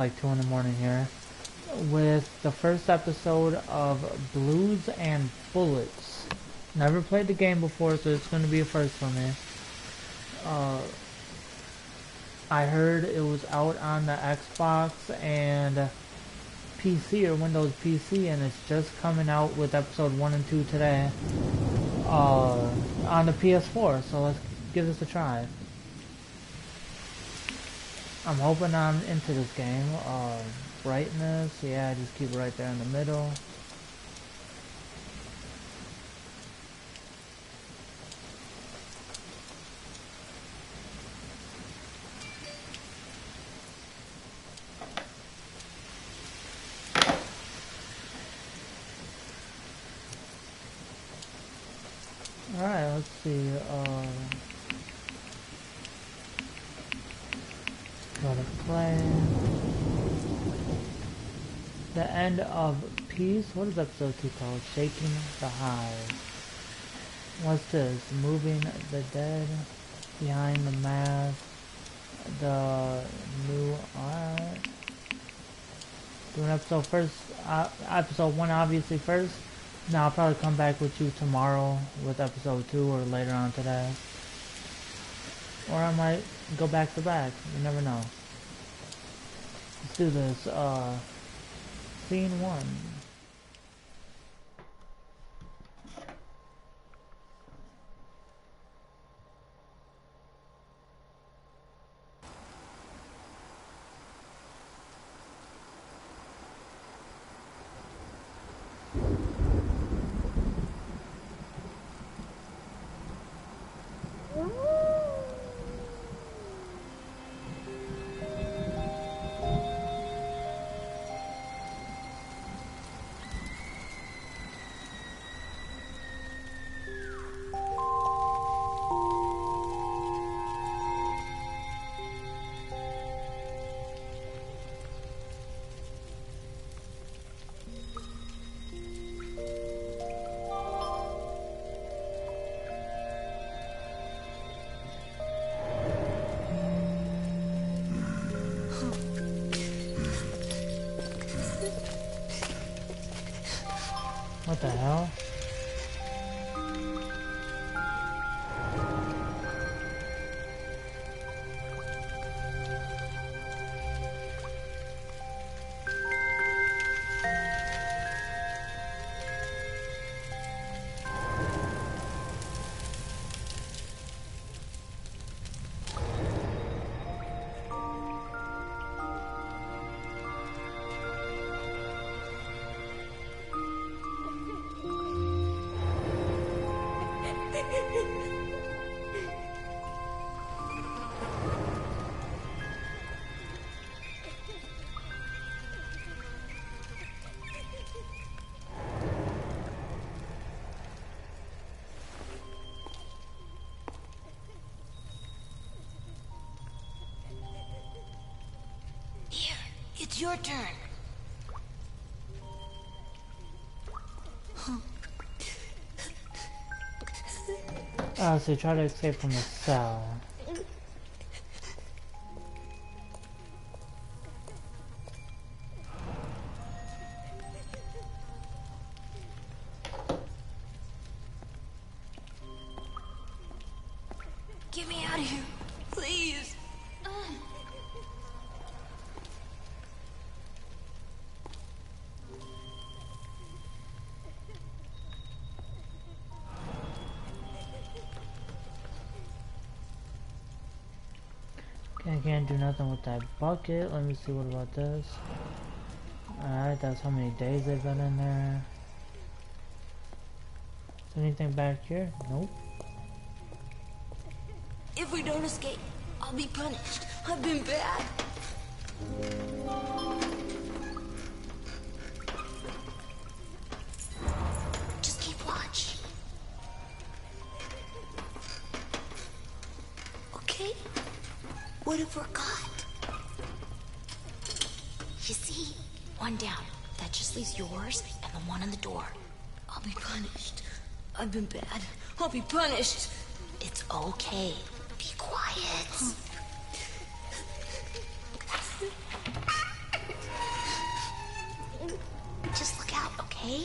like 2 in the morning here with the first episode of Blues and Bullets. Never played the game before, so it's going to be a first for me. I heard it was out on the Xbox and PC or Windows PC, and it's just coming out with episode 1 and 2 today on the PS4, so let's give this a try. I'm hoping I'm into this game. Brightness, yeah, just keep it right there in the middle. Alright, let's see, gotta play. The end of Peace? What is episode 2 called? Shaking the Hive. What's this? Moving the dead, behind the mask, the new art. Doing episode first, episode 1 obviously first. Now I'll probably come back with you tomorrow with episode 2 or later on today. Or I might go back to back. You never know. Let's do this. Scene 1. What the hell? It's your turn. So try to escape from the cell. Get me out of here, please. Okay, I can't do nothing with that bucket. Let me see, what about this? Alright, that's how many days they've been in there. Is there anything back here? Nope. If we don't escape, I'll be punished. I've been bad. Just keep watch. Okay? What if we're caught? You see? One down. That just leaves yours and the one on the door. I'll be punished. I've been bad. I'll be punished. It's okay. Be quiet. okay?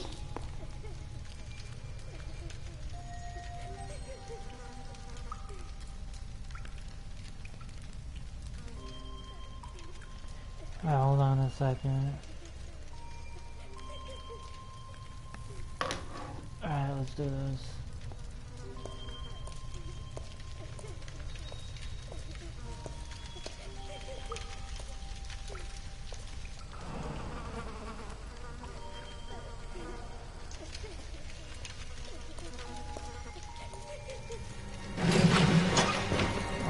Alright, hold on a second. Alright, let's do this.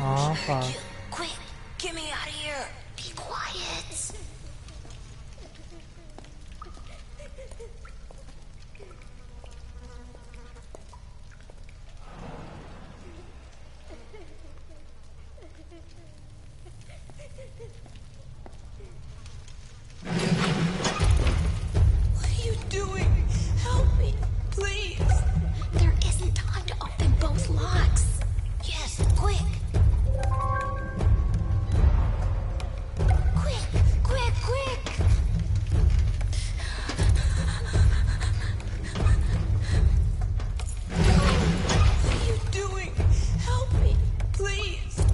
Oh, fuck. Quick, get me out of here. Be quiet. What are you doing? Help me, please. There isn't time to open both locks. Yes, quick. Quick, quick, quick. What are you doing? Help me, please.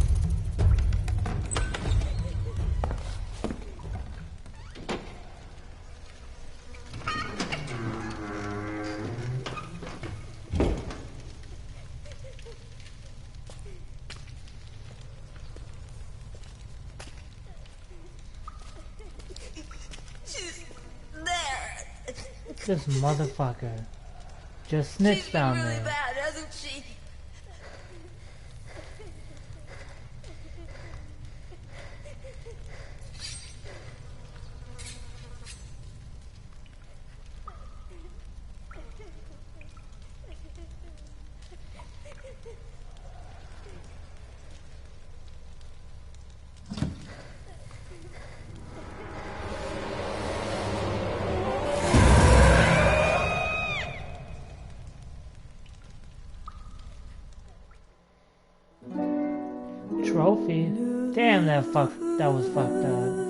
She's there. This motherfucker just snitched She's been down really there. bad, hasn't she? Trophy? Damn, that was fucked up.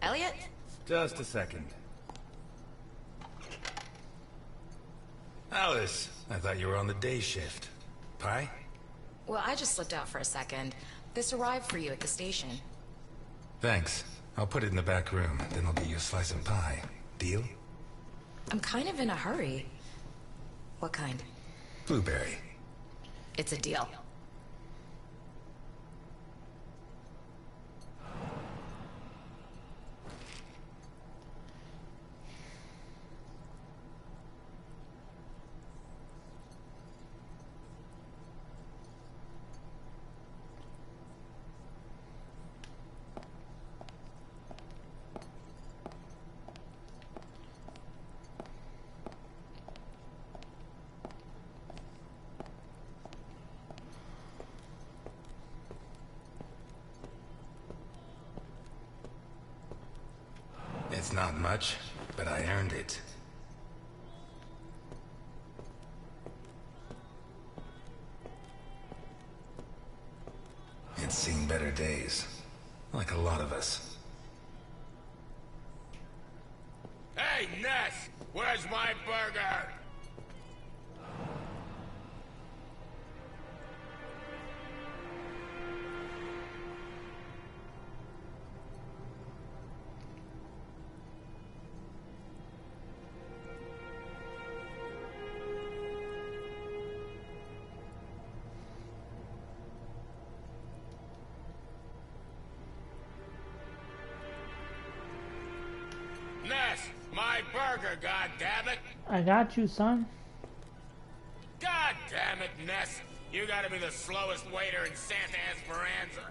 Elliot? Just a second. Alice, I thought you were on the day shift. Pie? Well, I just slipped out for a second. This arrived for you at the station. Thanks. I'll put it in the back room, then I'll get you a slice of pie. Deal? I'm kind of in a hurry. What kind? Blueberry. It's a deal. It's not much, but I earned it. It's seen better days. Like a lot of us. Hey, Ness! Where's my burger? Ness, my burger, goddammit! I got you, son. God damn it, Ness! You gotta be the slowest waiter in Santa Esperanza.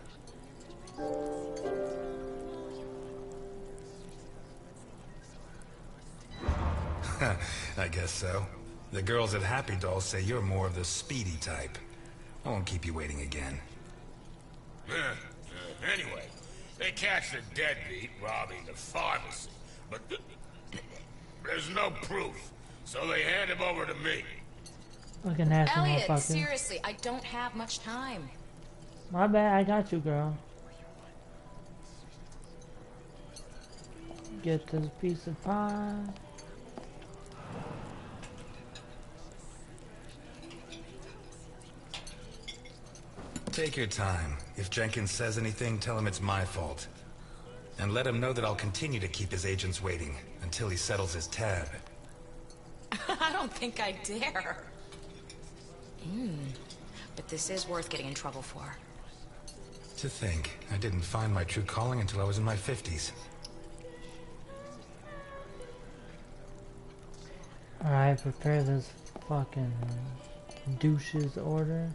I guess so. The girls at Happy Dolls say you're more of the speedy type. I won't keep you waiting again. Anyway, they catch the deadbeat robbing the pharmacy, but there's no proof, so they hand him over to me. Fucking nasty Elliot, motherfucker. seriously, I don't have much time. My bad, I got you, girl. Get this piece of pie. Take your time. If Jenkins says anything, tell him it's my fault. And let him know that I'll continue to keep his agents waiting until he settles his tab. I don't think I dare. But this is worth getting in trouble for. To think, I didn't find my true calling until I was in my 50s. Alright, prepare this fucking douche's order.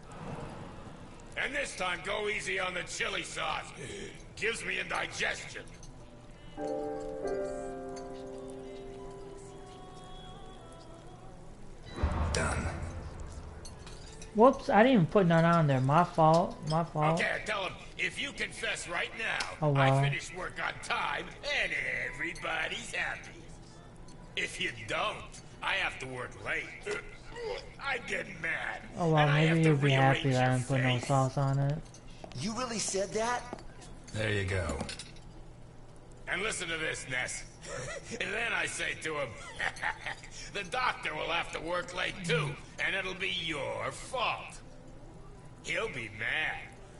And this time, go easy on the chili sauce. Gives me indigestion. Done. Whoops, I didn't even put none on there. My fault. My fault. Okay, tell him, if you confess right now, Oh, wow. I finished work on time, and everybody's happy. If you don't, I have to work late. I get mad. Oh well, and I have maybe to you'll be happy rearrange that I your didn't put no face. sauce on it. You really said that? There you go. And listen to this, Ness. And then I say to him, the doctor will have to work late too, and it'll be your fault. He'll be mad.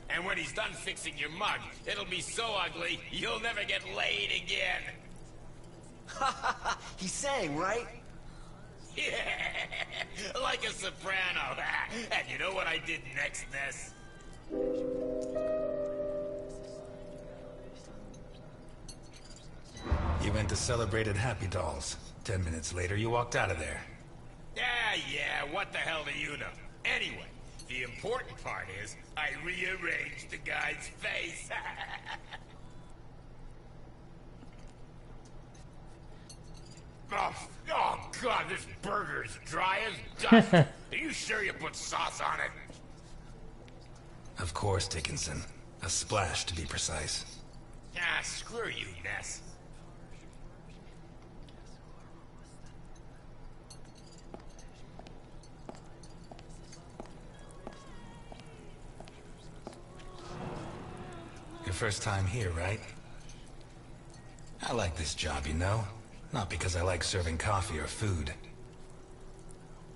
And when he's done fixing your mug, it'll be so ugly, you'll never get laid again. He sang, right? Yeah, like a soprano. And you know what I did next, Ness? You went to celebrate at Happy Dolls. 10 minutes later, you walked out of there. Yeah, what the hell do you know? Anyway, the important part is, I rearranged the guy's face. Oh, God, this burger is dry as dust. Are you sure you put sauce on it? Of course, Dickinson. A splash, to be precise. Ah, screw you, Ness. Your first time here, right? I like this job, you know? Not because I like serving coffee or food.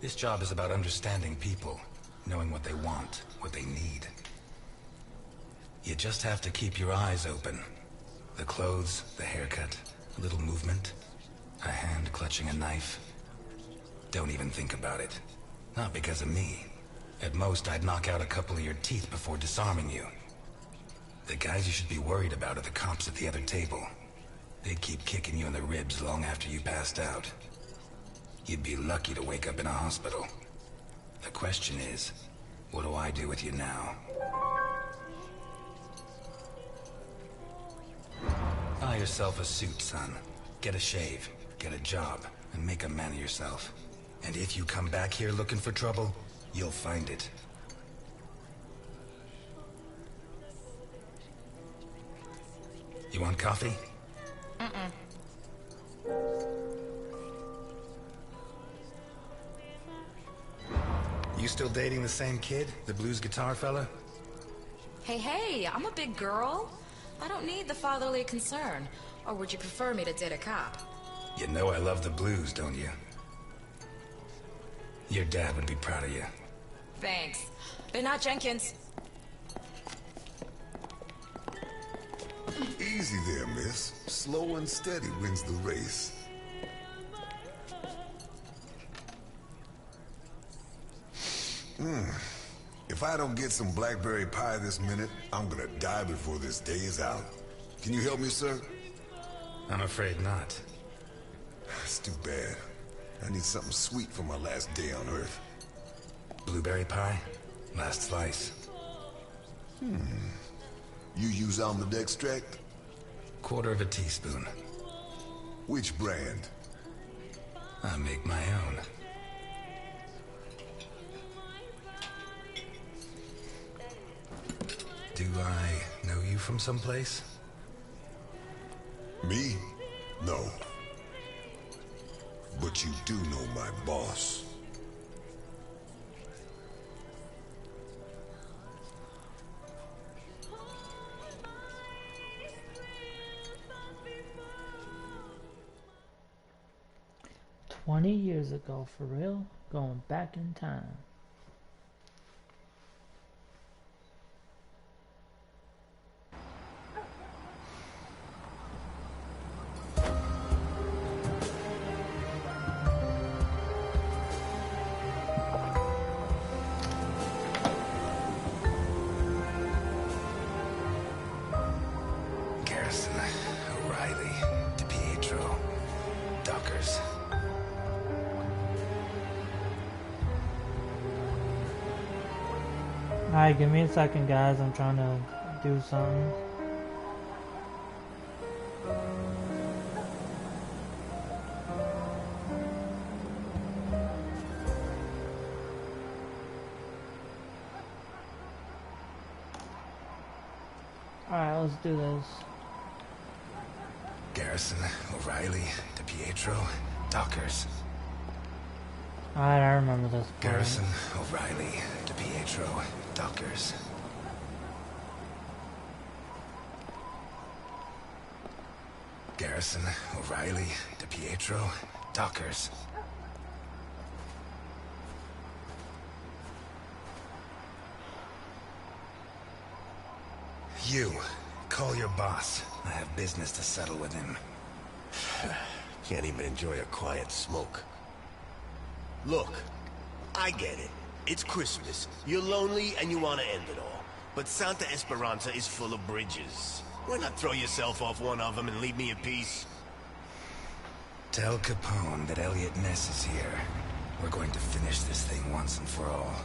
This job is about understanding people, knowing what they want, what they need. You just have to keep your eyes open. The clothes, the haircut, a little movement, a hand clutching a knife. Don't even think about it. Not because of me. At most, I'd knock out a couple of your teeth before disarming you. The guys you should be worried about are the cops at the other table. They'd keep kicking you in the ribs long after you passed out. You'd be lucky to wake up in a hospital. The question is, what do I do with you now? Buy yourself a suit, son. Get a shave, get a job, and make a man of yourself. And if you come back here looking for trouble, you'll find it. You want coffee? You still dating the same kid? The blues guitar fella? Hey, hey, I'm a big girl. I don't need the fatherly concern. Or would you prefer me to date a cop? You know I love the blues, don't you? Your dad would be proud of you. Thanks. But not Jenkins. Easy there, miss. Slow and steady wins the race. If I don't get some blackberry pie this minute, I'm gonna die before this day is out. Can you help me, sir? I'm afraid not. It's too bad. I need something sweet for my last day on Earth. Blueberry pie? Last slice. You use almond extract? Quarter of a teaspoon. Which brand? I make my own. Do I know you from someplace? Me? No. But you do know my boss. "20 years ago, for real? Going back in time." Garrison, O'Reilly, DiPietro, Duckers. Alright, give me a second, guys. I'm trying to do something. Alright, let's do this. Garrison, O'Reilly, DiPietro, Duckers. Alright, I remember this part. Garrison, O'Reilly, DiPietro, Duckers. Garrison, O'Reilly, DiPietro, Duckers. You, call your boss. I have business to settle with him. Can't even enjoy a quiet smoke. Look, I get it. It's Christmas. You're lonely and you want to end it all. But Santa Esperanza is full of bridges. Why not throw yourself off one of them and leave me in peace? Tell Capone that Elliot Ness is here. We're going to finish this thing once and for all.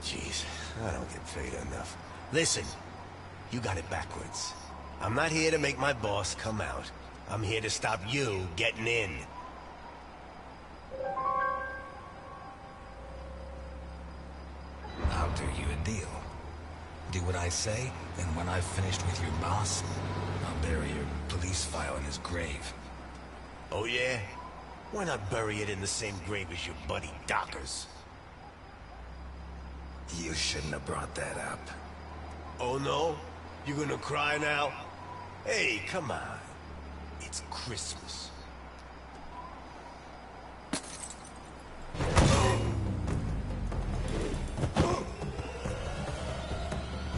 Jeez, I don't get paid enough. Listen, you got it backwards. I'm not here to make my boss come out. I'm here to stop you getting in. I'll do you a deal. Do what I say, and when I've finished with your boss, I'll bury your police file in his grave. Oh yeah? Why not bury it in the same grave as your buddy Dockers? You shouldn't have brought that up. Oh no? You gonna cry now? Hey, come on. It's Christmas.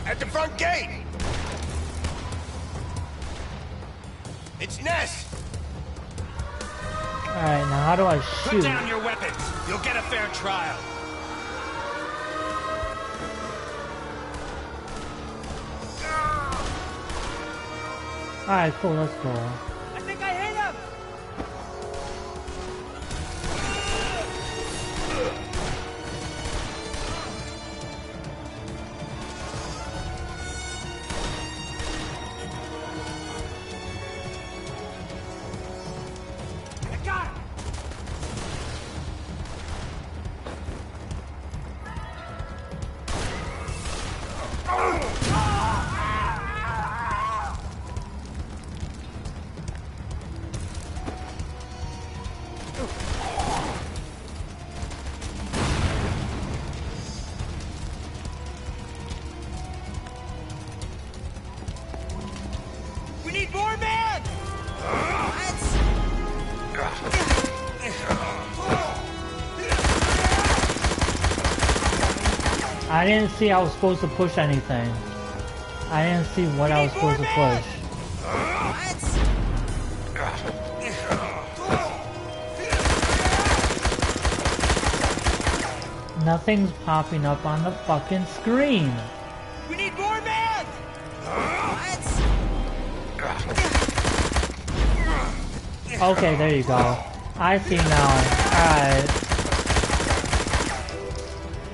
At the front gate! It's Ness! Alright, now how do I shoot? Put down your weapons. You'll get a fair trial. Alright, cool, let's go. I think I hit him. I got him. I didn't see I was supposed to push anything. I didn't see what I was supposed to push. Nothing's popping up on the fucking screen. We need more men! Okay, there you go. I see now. Alright.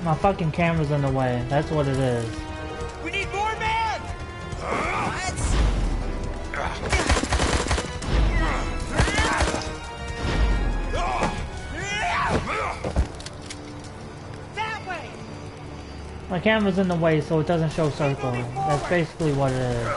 My fucking camera's in the way. That's what it is. We need more men! That way! My camera's in the way so it doesn't show circle. That's basically what it is.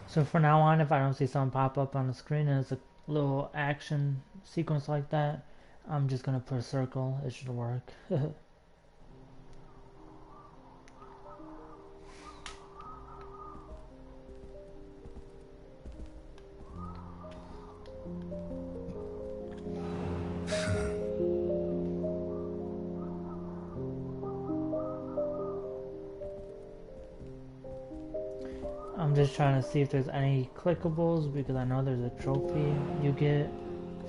So from now on, if I don't see something pop up on the screen and it's a little action sequence like that, I'm just gonna put a circle. It should work. I'm just trying to see if there's any clickables because I know there's a trophy you get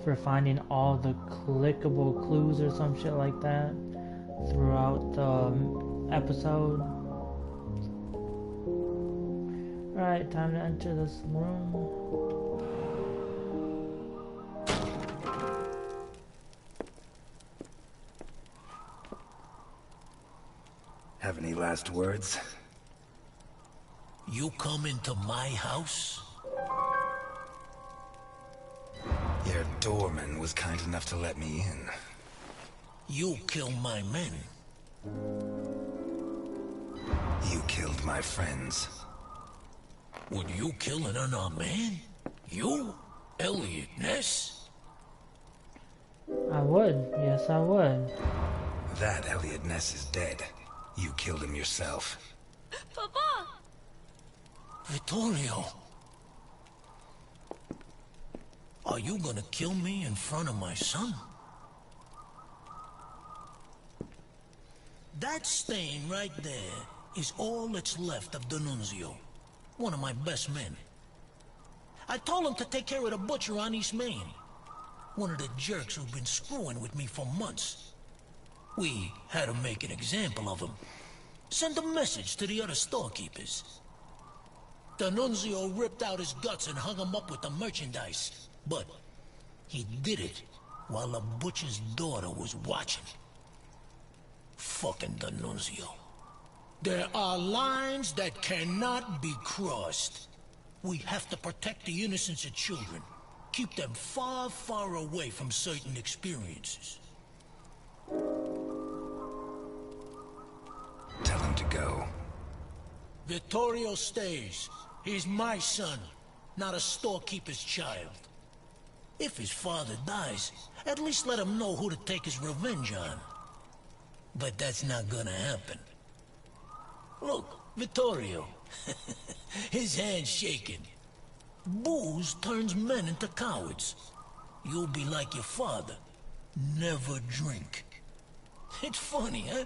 for finding all the clickable clues or some shit like that throughout the episode. Alright, time to enter this room. Have any last words? You come into my house? Your doorman was kind enough to let me in. You kill my men. You killed my friends. Would you kill an unarmed man? You? Elliot Ness? I would. Yes, I would. That Elliot Ness is dead. You killed him yourself. Papa! Vittorio. Are you gonna kill me in front of my son? That stain right there is all that's left of D'Annunzio, one of my best men. I told him to take care of the butcher on East Main, one of the jerks who've been screwing with me for months. We had to make an example of him. Send a message to the other storekeepers. D'Annunzio ripped out his guts and hung him up with the merchandise. But he did it while the butcher's daughter was watching. Fucking D'Annunzio. There are lines that cannot be crossed. We have to protect the innocence of children. Keep them far, far away from certain experiences. Tell him to go. Vittorio stays. He's my son, not a storekeeper's child. If his father dies, at least let him know who to take his revenge on. But that's not gonna happen. Look, Vittorio. His hand's shaking. Booze turns men into cowards. You'll be like your father. Never drink. It's funny, huh?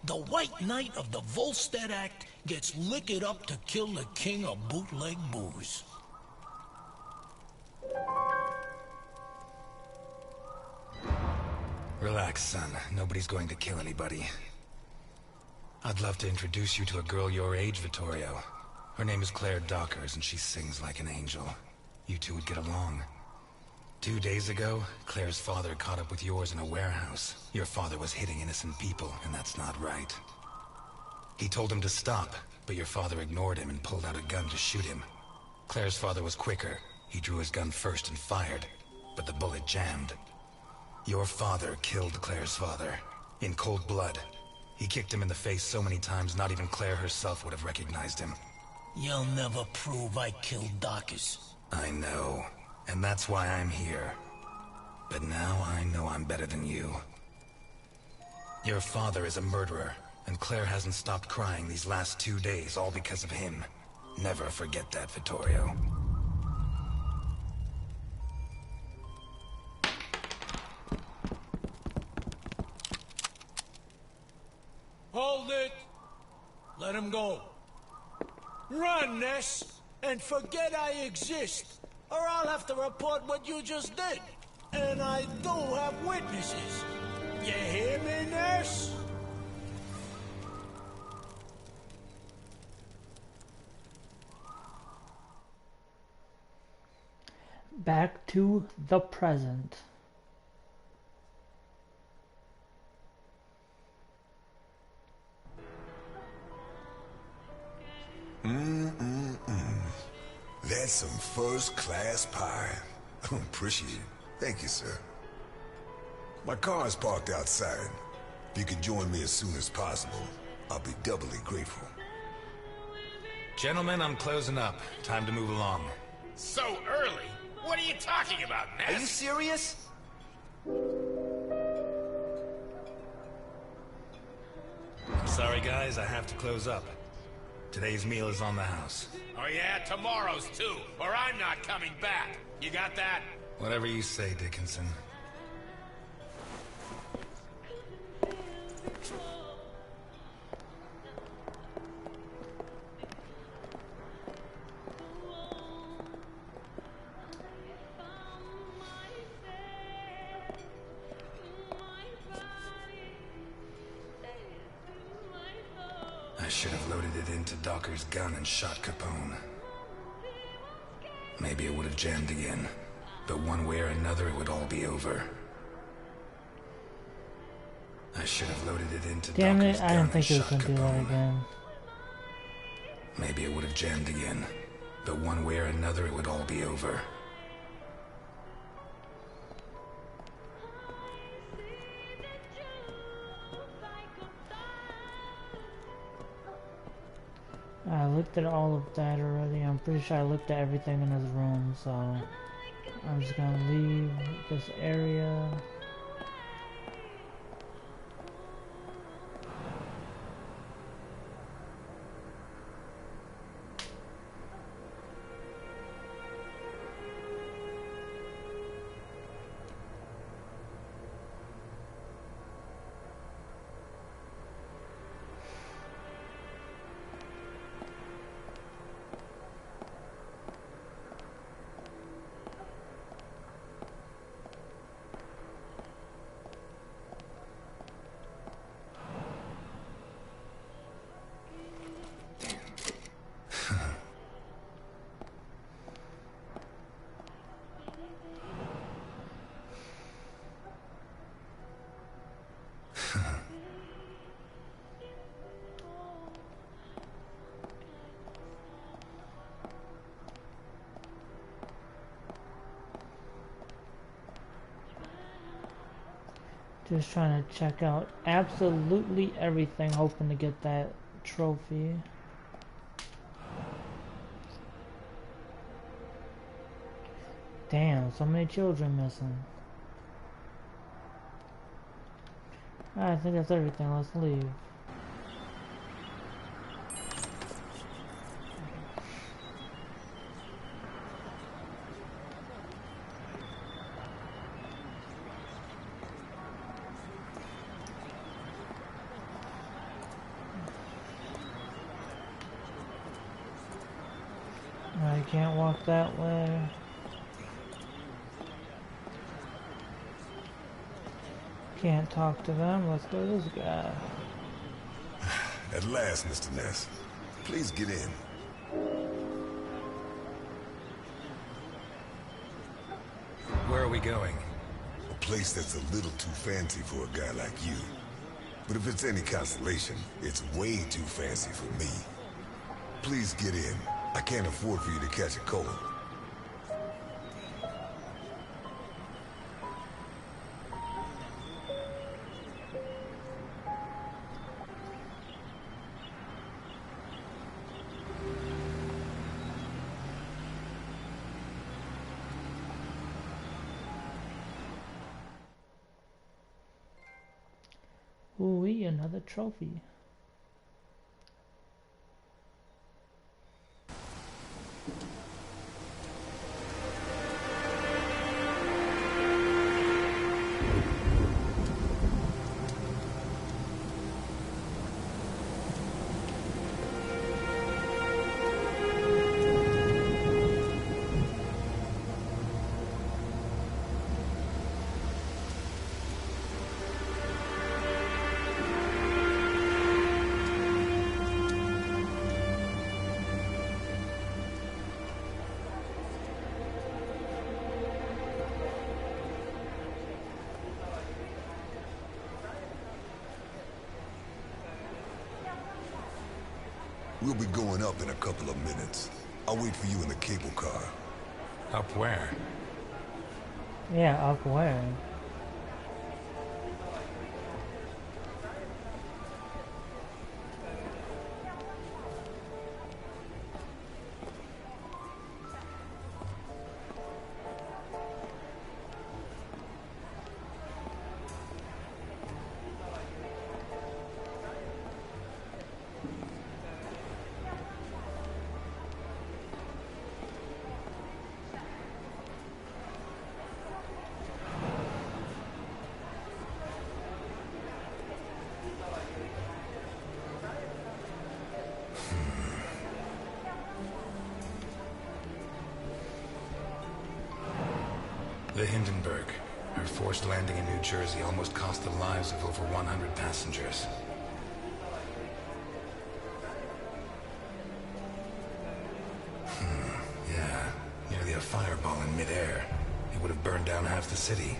The White Knight of the Volstead Act gets liquored up to kill the king of bootleg booze. Relax, son. Nobody's going to kill anybody. I'd love to introduce you to a girl your age, Vittorio. Her name is Claire Dockers, and she sings like an angel. You two would get along. 2 days ago, Claire's father caught up with yours in a warehouse. Your father was hitting innocent people, and that's not right. He told him to stop, but your father ignored him and pulled out a gun to shoot him. Claire's father was quicker. He drew his gun first and fired, but the bullet jammed. Your father killed Claire's father, in cold blood. He kicked him in the face so many times, not even Claire herself would have recognized him. You'll never prove I killed Dockers. I know, and that's why I'm here. But now I know I'm better than you. Your father is a murderer, and Claire hasn't stopped crying these last 2 days, all because of him. Never forget that, Vittorio. Hold it! Let him go. Run, Ness, and forget I exist, or I'll have to report what you just did. And I do have witnesses. You hear me, Ness? Back to the present. That's some first-class pie. Appreciate it. Thank you, sir. My car's parked outside. If you could join me as soon as possible, I'll be doubly grateful. Gentlemen, I'm closing up. Time to move along. So early? What are you talking about, Ness? Are you serious? I'm sorry, guys. I have to close up. Today's meal is on the house. Oh yeah, tomorrow's too, or I'm not coming back. You got that? Whatever you say, Dickinson. I should have loaded it into Docker's gun and shot Capone. Maybe it would have jammed again, but one way or another it would all be over. I should have loaded it into Damn Docker's it, gun I didn't and think it was shot gonna do that Capone. again. Maybe it would have jammed again, but one way or another it would all be over. I looked at all of that already. I'm pretty sure I looked at everything in his room, so I'm just gonna leave this area. Just trying to check out absolutely everything, hoping to get that trophy. Damn, so many children missing. I think that's everything. Let's leave. I can't walk that way. Can't talk to them. Let's go to this guy. At last, Mr. Ness. Please get in. Where are we going? A place that's a little too fancy for a guy like you. But if it's any consolation, it's way too fancy for me. Please get in. I can't afford for you to catch a cold. Ooh-wee, another trophy. We'll be going up in a couple of minutes. I'll wait for you in the cable car. Up where? Yeah, up where? The Hindenburg. Her forced landing in New Jersey almost cost the lives of over 100 passengers. Yeah. Nearly a fireball in midair. It would have burned down half the city.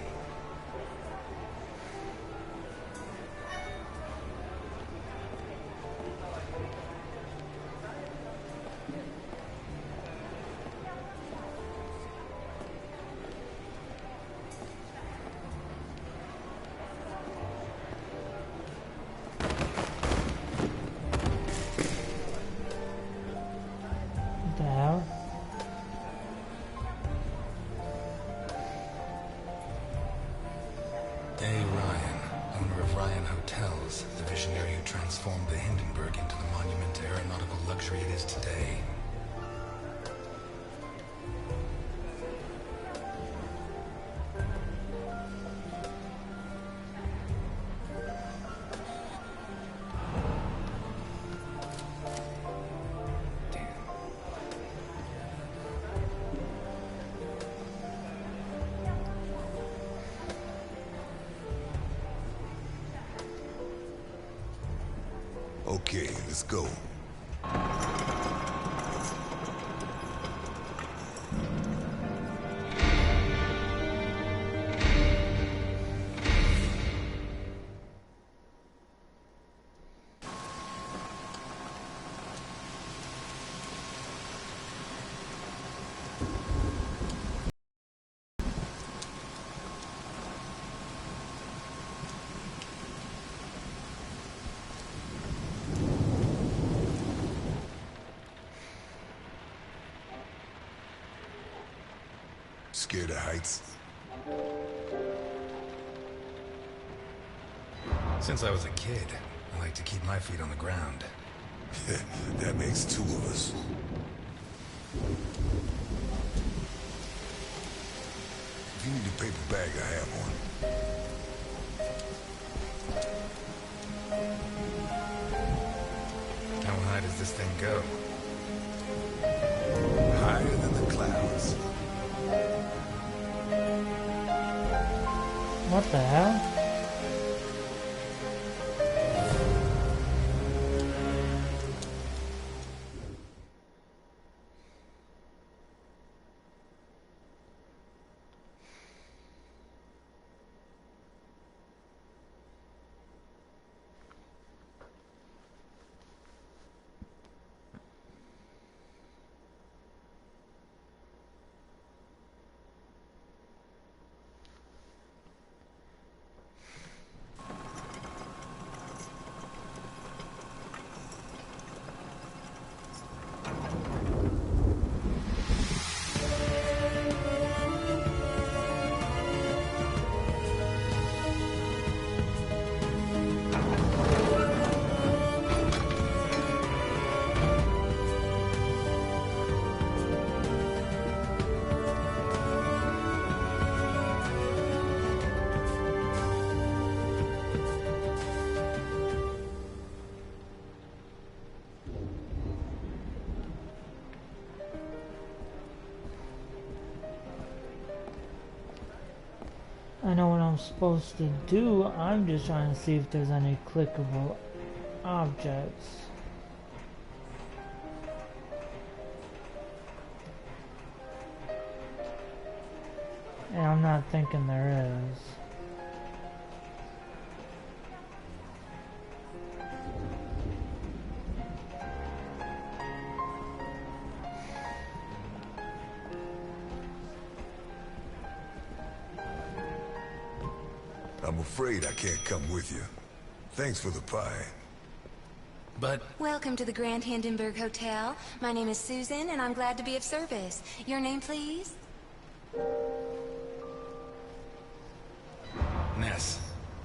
What the hell? A. Ryan, owner of Ryan Hotels, the visionary who transformed the Hindenburg into the monument to aeronautical luxury it is today. Okay, let's go. Scared of heights? Since I was a kid, I like to keep my feet on the ground. That makes two of us. If you need a paper bag, I have one. How high does this thing go? High What the hell? I know what I'm supposed to do. I'm just trying to see if there's any clickable objects. And I'm not thinking there is. I'm afraid I can't come with you. Thanks for the pie. But... Welcome to the Grand Hindenburg Hotel. My name is Susan, and I'm glad to be of service. Your name, please? Ness.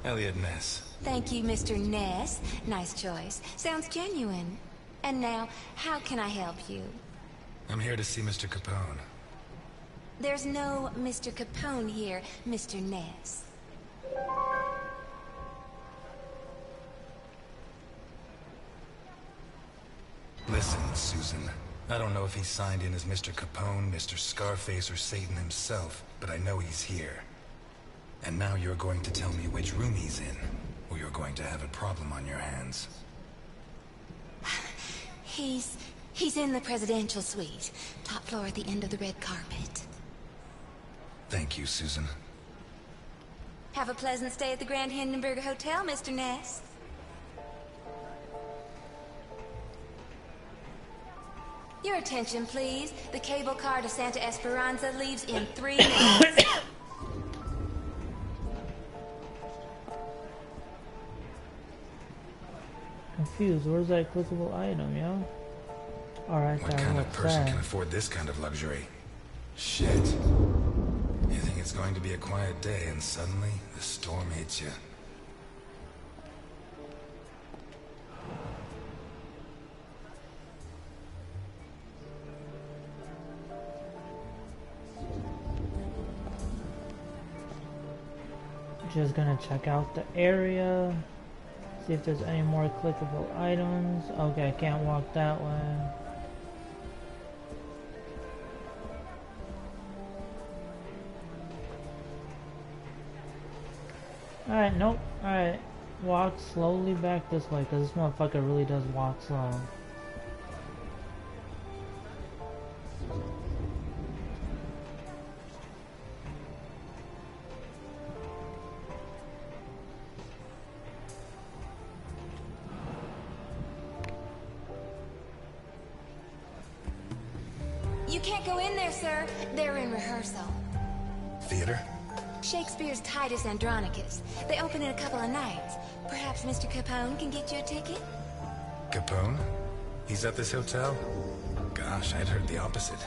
Elliot Ness. Thank you, Mr. Ness. Nice choice. Sounds genuine. And now, how can I help you? I'm here to see Mr. Capone. There's no Mr. Capone here, Mr. Ness. Listen, Susan. I don't know if he's signed in as Mr. Capone, Mr. Scarface, or Satan himself, but I know he's here. And now you're going to tell me which room he's in, or you're going to have a problem on your hands. He's in the presidential suite. Top floor at the end of the red carpet. Thank you, Susan. Have a pleasant stay at the Grand Hindenburg Hotel, Mr. Ness. Your attention, please. The cable car to Santa Esperanza leaves in 3 minutes. Confused. Where's that clickable item, yo? Alright, What kind of person can afford this kind of luxury? Shit. You think it's going to be a quiet day, and suddenly, the storm hits you. Just gonna check out the area, see if there's any more clickable items. Okay, I can't walk that way. Alright, nope. Alright, walk slowly back this way, because this motherfucker really does walk slow. You can't go in there, sir. They're in rehearsal. Theater? Shakespeare's Titus Andronicus. They open in a couple of nights. Perhaps Mr. Capone can get you a ticket? Capone? He's at this hotel? Gosh, I'd heard the opposite.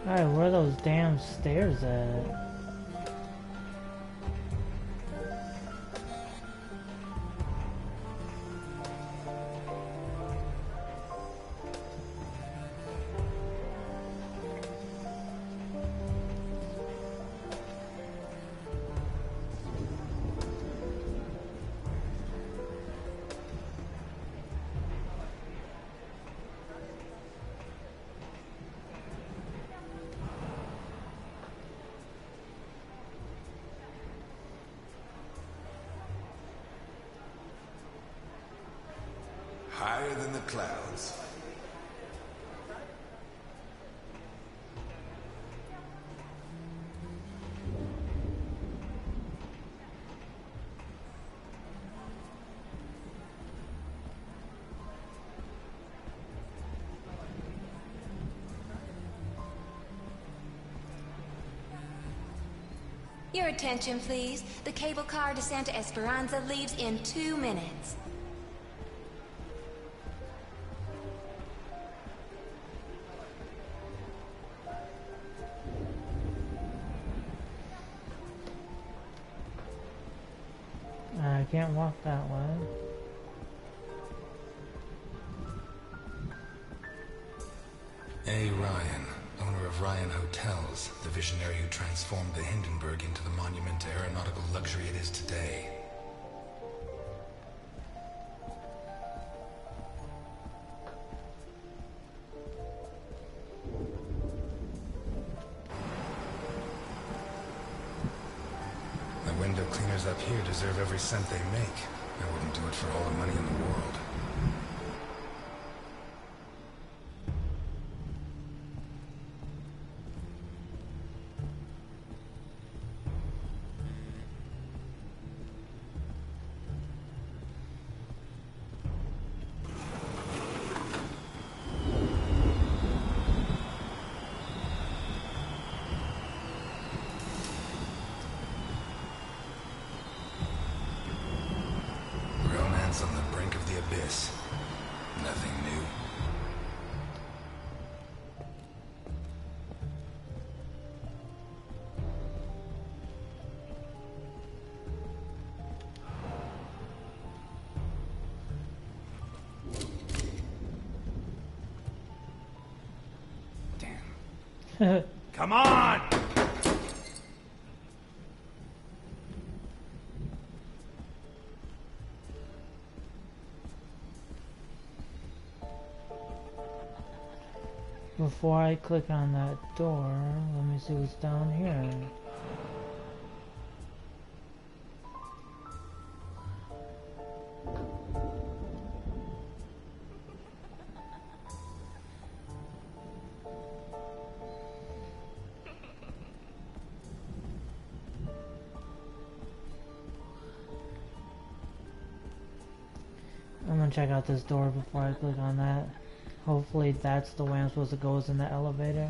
Alright, where are those damn stairs at? higher than the clouds. Your attention, please. The cable car to Santa Esperanza leaves in 2 minutes. I can't walk that way. A. Ryan, owner of Ryan Hotels, the visionary who transformed the Hindenburg into the monument to aeronautical luxury it is today. The window cleaners up here deserve every cent they make. I wouldn't do it for all the money in the world. On the brink of the abyss. Nothing new. Damn. Come on! Before I click on that door, let me see what's down here. I'm gonna check out this door before I click on that. Hopefully that's the way I'm supposed to go, is in the elevator.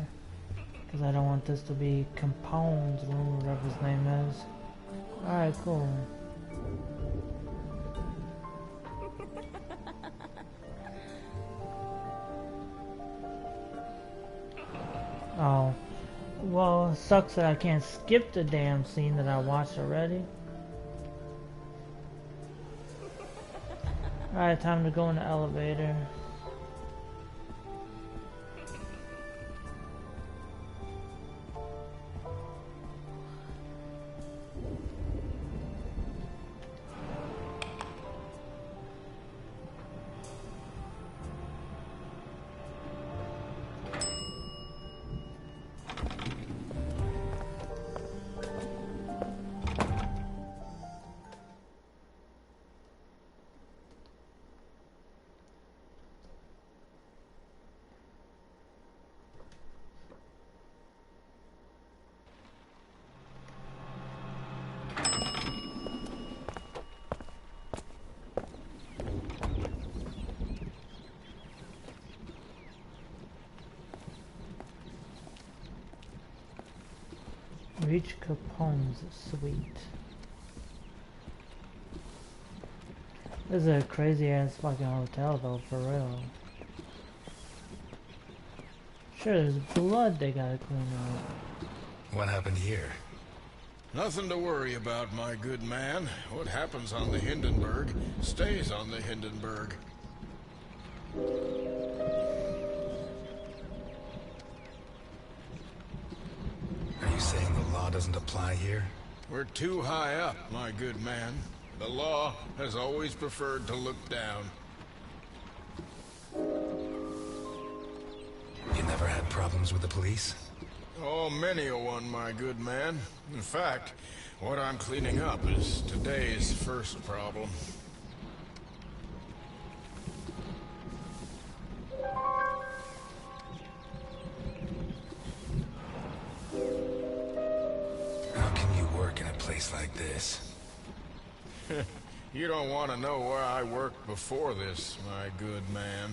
Because I don't want this to be Capone's room, whatever his name is. Alright, cool. Oh. Well, it sucks that I can't skip the damn scene that I watched already. Alright, time to go in the elevator. Reach Capone's suite. This is a crazy ass fucking hotel though, for real. Sure, there's blood they gotta clean up. What happened here? Nothing to worry about, my good man. What happens on the Hindenburg stays on the Hindenburg. Are you saying the law doesn't apply here? We're too high up, my good man. The law has always preferred to look down. You never had problems with the police? Oh, many a one, my good man. In fact, what I'm cleaning up is today's first problem. guess. You don't want to know where I worked before this, my good man.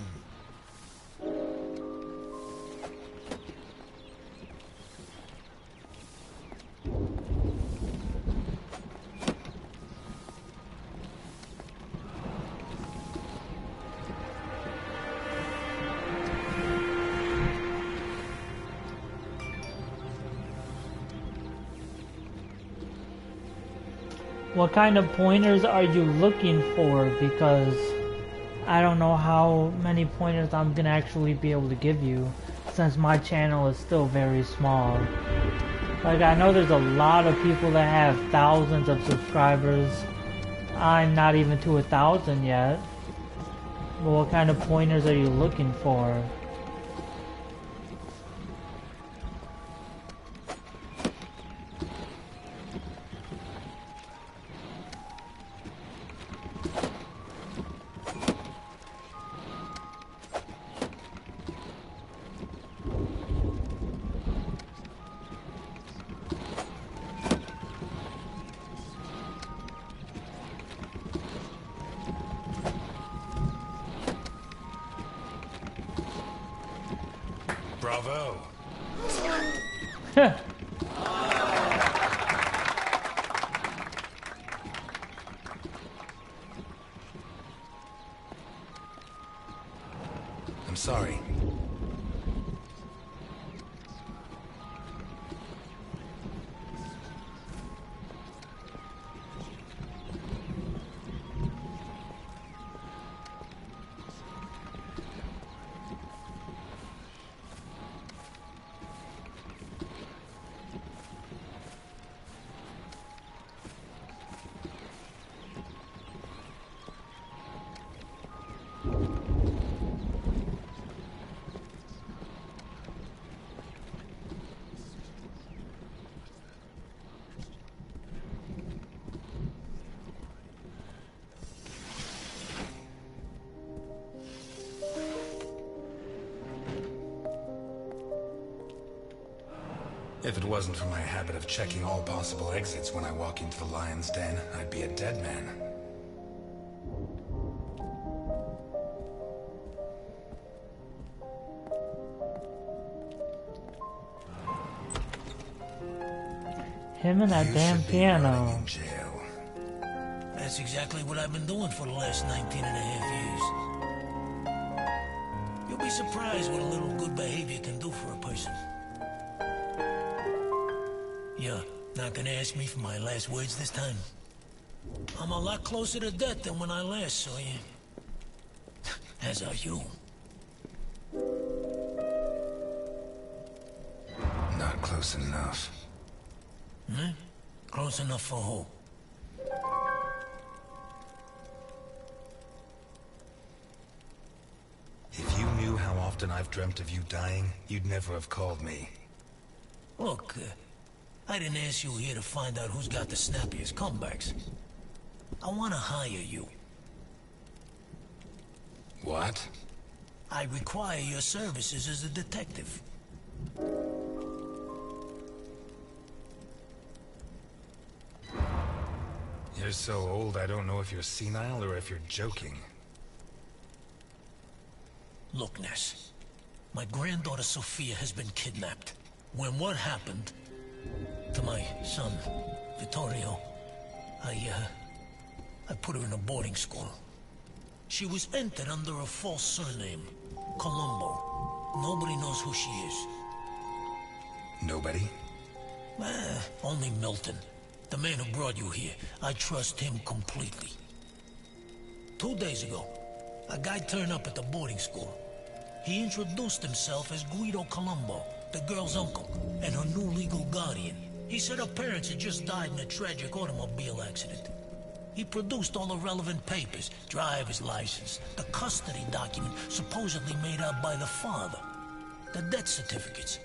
What kind of pointers are you looking for? Because I don't know how many pointers I'm gonna actually be able to give you, since my channel is still very small. Like, I know there's a lot of people that have thousands of subscribers. I'm not even to 1,000 yet. But what kind of pointers are you looking for? Bravo. I'm sorry. If it wasn't for my habit of checking all possible exits when I walk into the lion's den, I'd be a dead man. Him and that damn piano. In jail. That's exactly what I've been doing for the last 19 and a half years. You'll be surprised what a little good behavior can do for a person. You're not gonna ask me for my last words this time? I'm a lot closer to death than when I last saw you. As are you. Not close enough. Hmm? Close enough for who? If you knew how often I've dreamt of you dying, you'd never have called me. Look, I didn't ask you here to find out who's got the snappiest comebacks. I want to hire you. What? I require your services as a detective. You're so old, I don't know if you're senile or if you're joking. Look, Ness. My granddaughter Sophia has been kidnapped. When what happened to my son, Vittorio, I put her in a boarding school. She was entered under a false surname, Colombo. Nobody knows who she is. Nobody? Only Milton. The man who brought you here. I trust him completely. 2 days ago, a guy turned up at the boarding school. He introduced himself as Guido Colombo, the girl's uncle, and her new legal guardian. He said her parents had just died in a tragic automobile accident. He produced all the relevant papers, driver's license, the custody document supposedly made out by the father, the death certificates.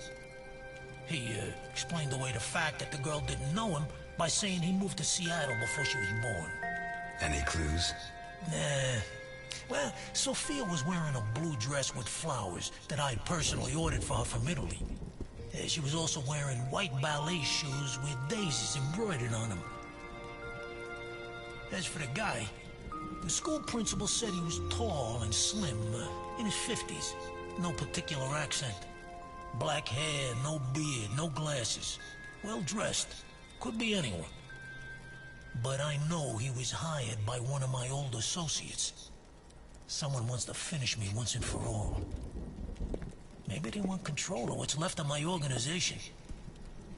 He explained away the fact that the girl didn't know him by saying he moved to Seattle before she was born. Any clues? Nah. Well, Sophia was wearing a blue dress with flowers that I personally ordered for her from Italy. She was also wearing white ballet shoes with daisies embroidered on them. As for the guy, the school principal said he was tall and slim, in his 50s. No particular accent. Black hair, no beard, no glasses. Well dressed. Could be anyone. But I know he was hired by one of my old associates. Someone wants to finish me once and for all. Maybe they want control of what's left of my organization.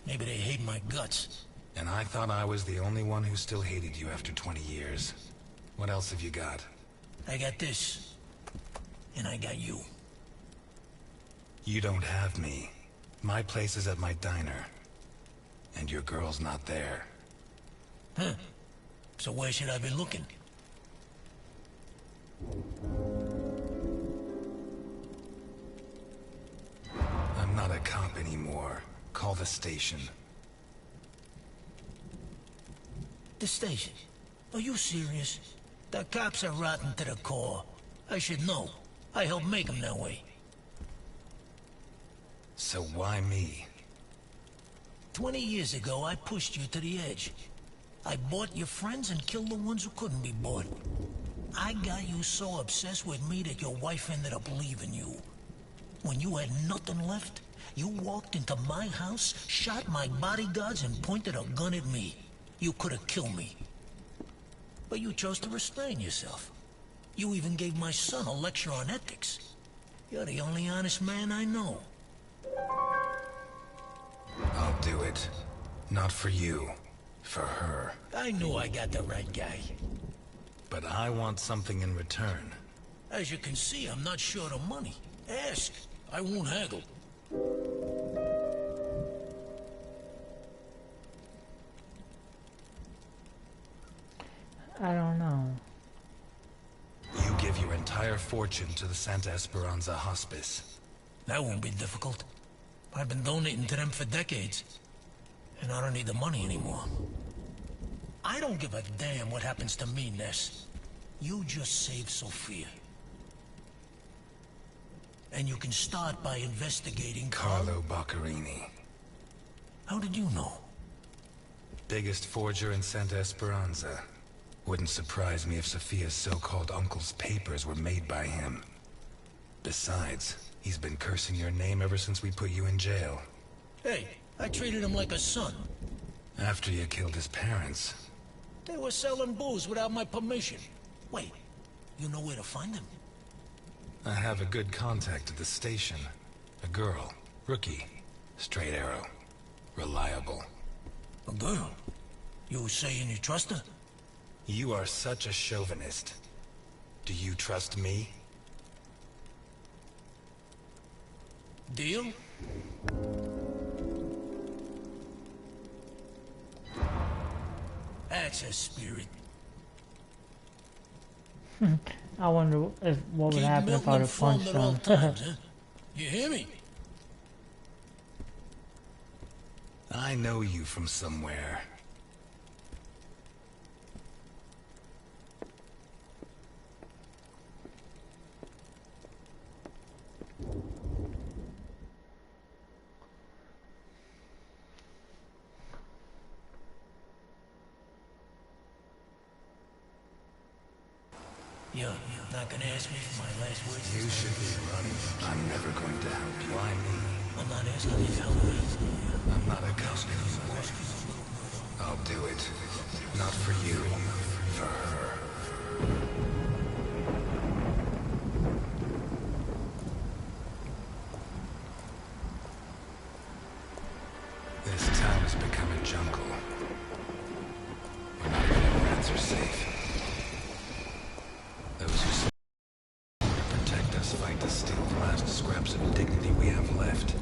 Maybe they hate my guts. And I thought I was the only one who still hated you after 20 years. What else have you got? I got this. And I got you. You don't have me. My place is at my diner. And your girl's not there. Huh. So where should I be looking? I'm not a cop anymore. Call the station. The station? Are you serious? The cops are rotten to the core. I should know. I helped make them that way. So why me? 20 years ago, I pushed you to the edge. I bought your friends and killed the ones who couldn't be bought. I got you so obsessed with me that your wife ended up leaving you. When you had nothing left, you walked into my house, shot my bodyguards, and pointed a gun at me. You could have killed me. But you chose to restrain yourself. You even gave my son a lecture on ethics. You're the only honest man I know. I'll do it. Not for you. For her. I knew I got the right guy. But I want something in return. As you can see, I'm not short of money. Ask. I won't haggle. I don't know. You give your entire fortune to the Santa Esperanza Hospice. That won't be difficult. I've been donating to them for decades. And I don't need the money anymore. I don't give a damn what happens to me, Ness. You just save Sophia. And you can start by investigating Carlo Boccarini. How did you know? Biggest forger in Santa Esperanza. Wouldn't surprise me if Sophia's so-called uncle's papers were made by him. Besides, he's been cursing your name ever since we put you in jail. Hey, I treated him like a son. After you killed his parents. They were selling booze without my permission. Wait, you know where to find them? I have a good contact at the station. A girl. Rookie. Straight arrow. Reliable. A girl? You saying you trust her? You are such a chauvinist. Do you trust me? Deal? That's a spirit. I wonder if what would happen if I would have punched them. Huh? You hear me? I know you from somewhere. You're not gonna ask me for my last words? You should be running. I'm never going to help you. Why me? I'm not asking you to help me. I'm not a cop anymore. I'll do it. Not for you. For her. This town has become a jungle. Where not even rats are safe. Those who protect us fight to steal the last scraps of dignity we have left.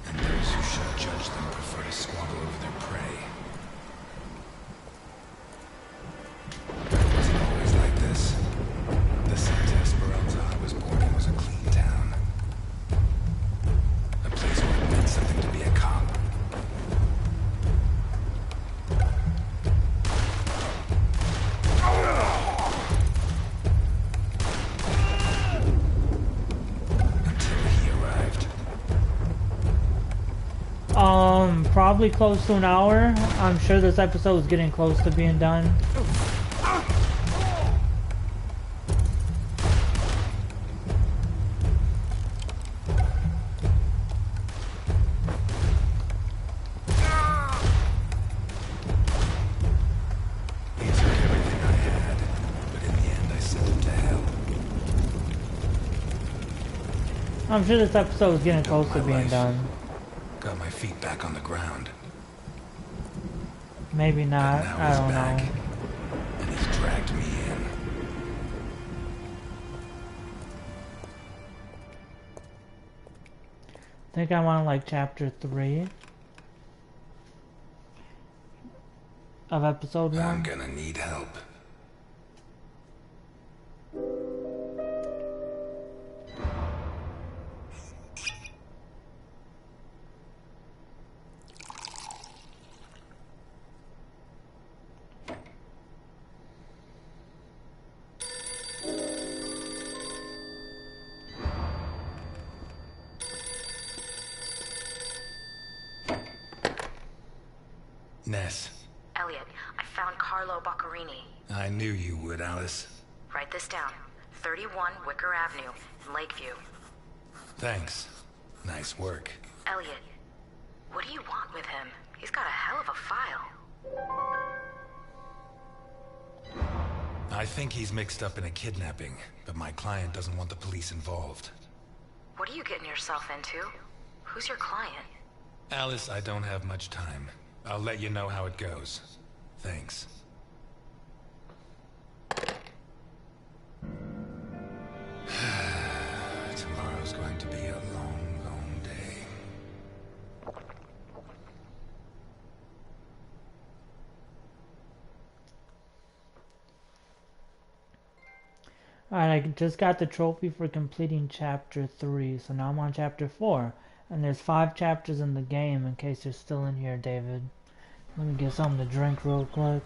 And those who should judge them prefer to squabble over their prey. But it wasn't always like this. The Santa Esperanza I was born in was a clean town. A place where it meant something to be a cop. probably close to an hour. I'm sure this episode is getting close to being done. I'm sure this episode is getting close to being done. Got my feet back on the ground. Maybe not. I don't know. And he's dragged me in. I think I'm on like chapter 3 of episode 1. I'm gonna need help. Ness. Elliot, I found Carlo Boccarini. I knew you would, Alice. Write this down. 31 Wicker Avenue in Lakeview. Thanks. Nice work. Elliot, what do you want with him? He's got a hell of a file. I think he's mixed up in a kidnapping, but my client doesn't want the police involved. What are you getting yourself into? Who's your client? Alice, I don't have much time. I'll let you know how it goes. Thanks. Tomorrow's going to be a long, long day. Alright, I just got the trophy for completing chapter 3, so now I'm on chapter 4. And there's 5 chapters in the game, in case you're still in here, David. Let me get something to drink real quick.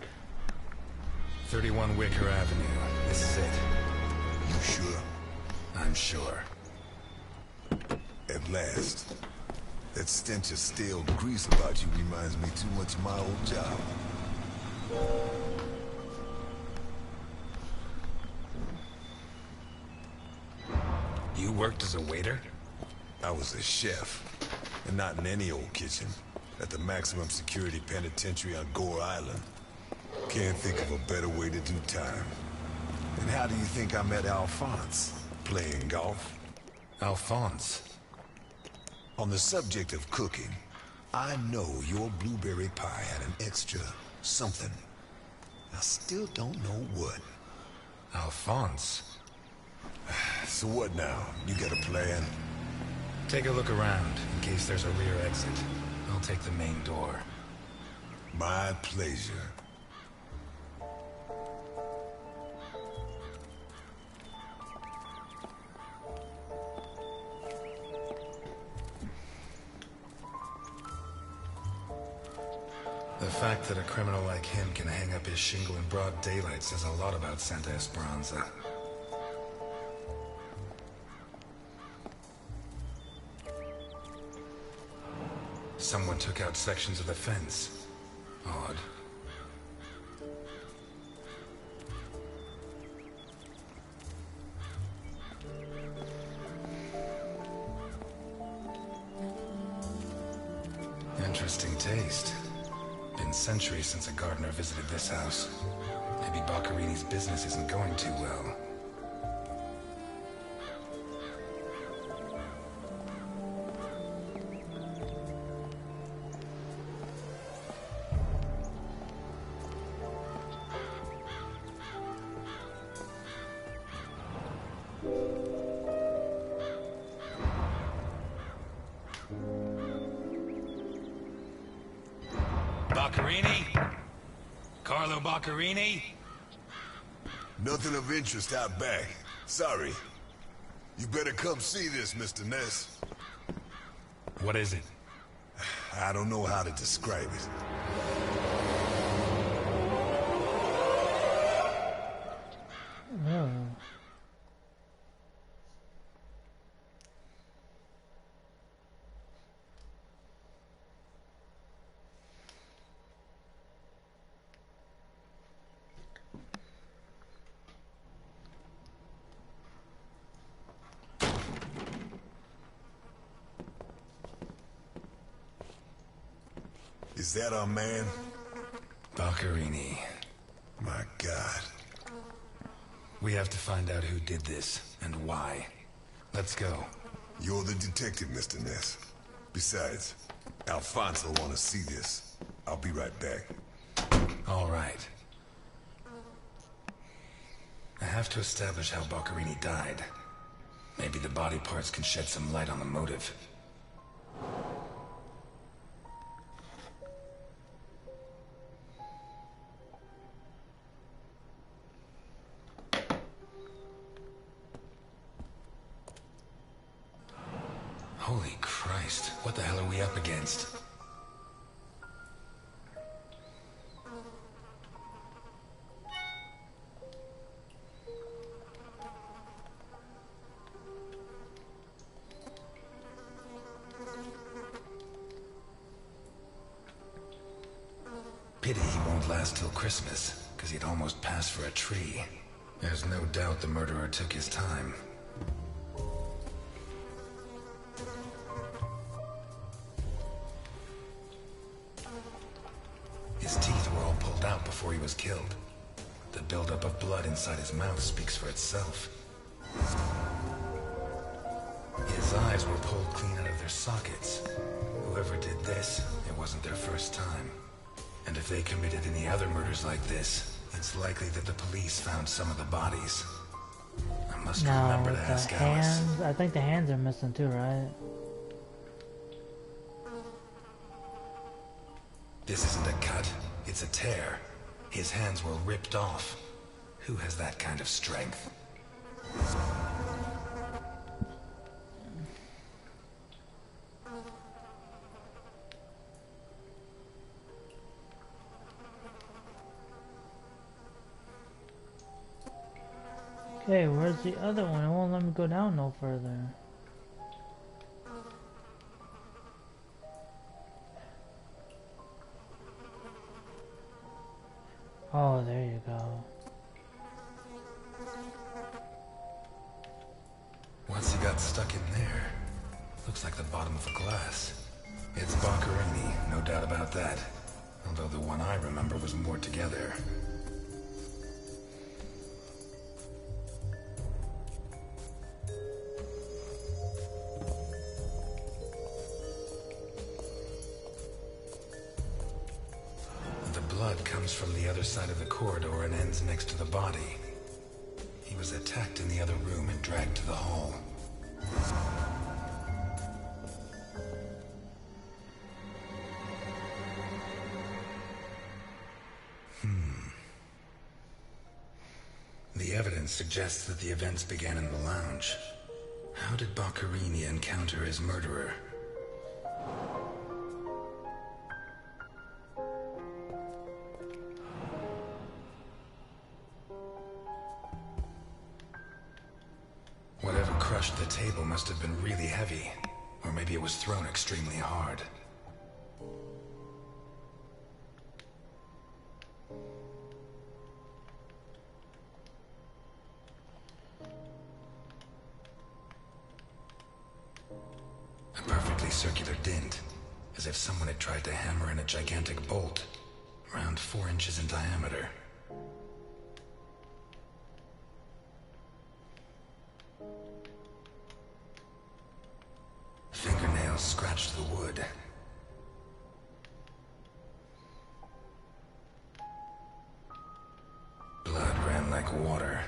31 Wicker Avenue. This is it. You sure? I'm sure. At last. That stench of stale grease about you reminds me too much of my old job. You worked as a waiter? I was a chef. And not in any old kitchen. At the maximum security penitentiary on Gore Island. Can't think of a better way to do time. And how do you think I met Alphonse? Playing golf? Alphonse? On the subject of cooking, I know your blueberry pie had an extra something. I still don't know what. Alphonse? So what now? You got a plan? Take a look around, in case there's a rear exit. I'll take the main door. My pleasure. The fact that a criminal like him can hang up his shingle in broad daylight says a lot about Santa Esperanza. Someone took out sections of the fence. Odd. Interesting taste. Been centuries since a gardener visited this house. Maybe Boccarini's business isn't going too well. Boccarini? Carlo Boccarini? Nothing of interest out back. Sorry. You better come see this, Mr. Ness. What is it? I don't know how to describe it. Oh. Is that our man? Boccherini. My God. We have to find out who did this, and why. Let's go. You're the detective, Mr. Ness. Besides, Alfonso wanna see this. I'll be right back. All right. I have to establish how Boccherini died. Maybe the body parts can shed some light on the motive. Holy Christ, what the hell are we up against? Pity he won't last till Christmas, because he'd almost passed for a tree. There's no doubt the murderer took his time. His teeth were all pulled out before he was killed. The buildup of blood inside his mouth speaks for itself. His eyes were pulled clean out of their sockets. Whoever did this, it wasn't their first time. And if they committed any other murders like this, it's likely that the police found some of the bodies. I must remember to ask Alice. Hands, I think the hands are missing too, right? This isn't a cut, it's a tear. His hands were ripped off. Who has that kind of strength? Okay, where's the other one? It won't let me go down no further. Oh, there you go. Once he got stuck in there, looks like the bottom of a glass. It's Boccherini, no doubt about that. Although the one I remember was more together. Blood comes from the other side of the corridor and ends next to the body. He was attacked in the other room and dragged to the hall. The evidence suggests that the events began in the lounge. How did Boccherini encounter his murderer? Whatever crushed the table must have been really heavy, or maybe it was thrown extremely hard. A perfectly circular dint, as if someone had tried to hammer in a gigantic bolt, around 4 inches in diameter. Fingernails scratched the wood. Blood ran like water.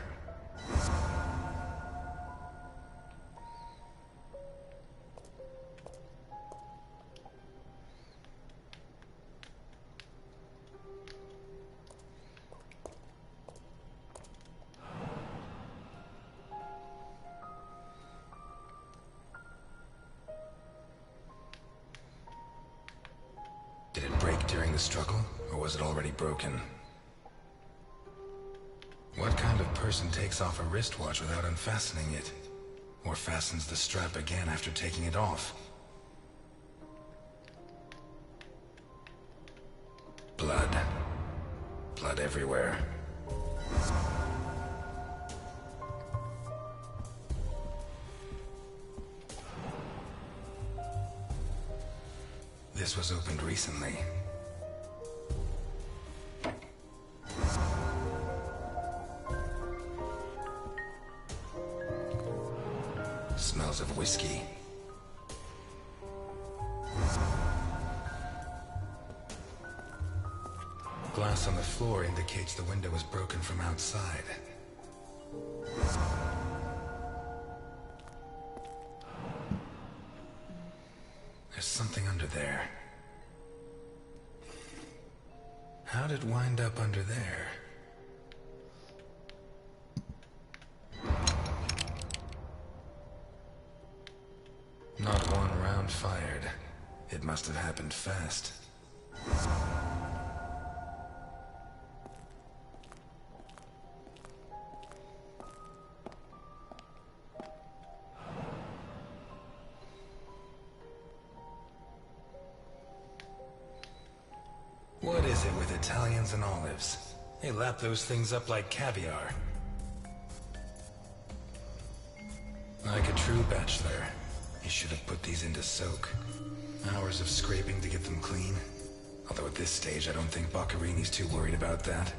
Did it break during the struggle, or was it already broken? What kind of person takes off a wristwatch without unfastening it? Or fastens the strap again after taking it off? Blood. Blood everywhere. This was opened recently. smells of whiskey. Glass on the floor indicates the window was broken from outside. There's something under there. How'd it wind up under there? Not one round fired. It must have happened fast. What is it with Italians and olives? They lap those things up like caviar. Like a true bachelor, he should have put these into soak. Hours of scraping to get them clean. Although at this stage, I don't think Boccarini's too worried about that.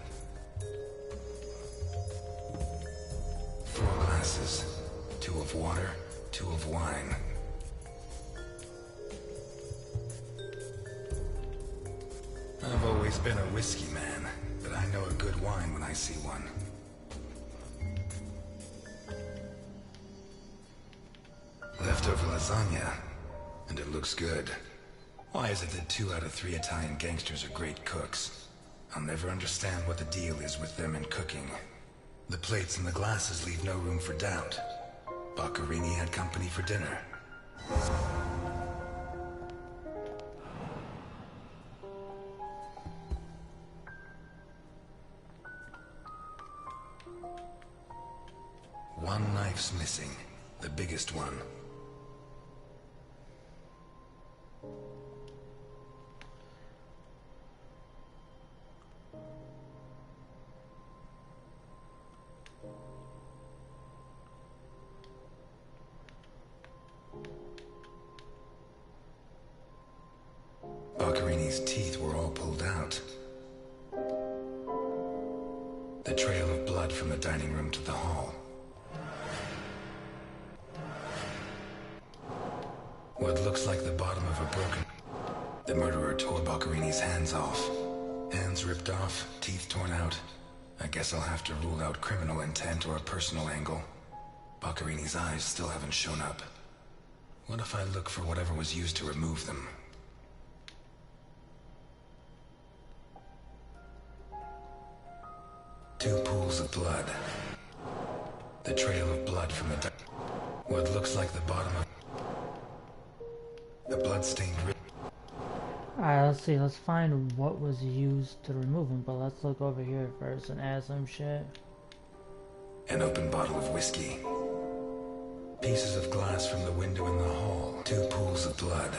4 glasses. 2 of water, 2 of wine. I've always been a whiskey man, but I know a good wine when I see one. Leftover lasagna, and it looks good. Why is it that 2 out of 3 Italian gangsters are great cooks? I'll never understand what the deal is with them in cooking. The plates and the glasses leave no room for doubt. Boccarini had company for dinner. One knife's missing, the biggest one. Boccarini's teeth were all pulled out. The trail of blood from the dining room to the hall. What looks like the bottom of a broken... The murderer tore Boccarini's hands off. Hands ripped off, teeth torn out. I guess I'll have to rule out criminal intent or a personal angle. Boccarini's eyes still haven't shown up. What if I look for whatever was used to remove them? Two pools of blood. The trail of blood from the... What looks like the bottom of... A blood-stained rib. Alright, let's see. Let's find what was used to remove him, but let's look over here first and add some shit. An open bottle of whiskey. Pieces of glass from the window in the hall. Two pools of blood.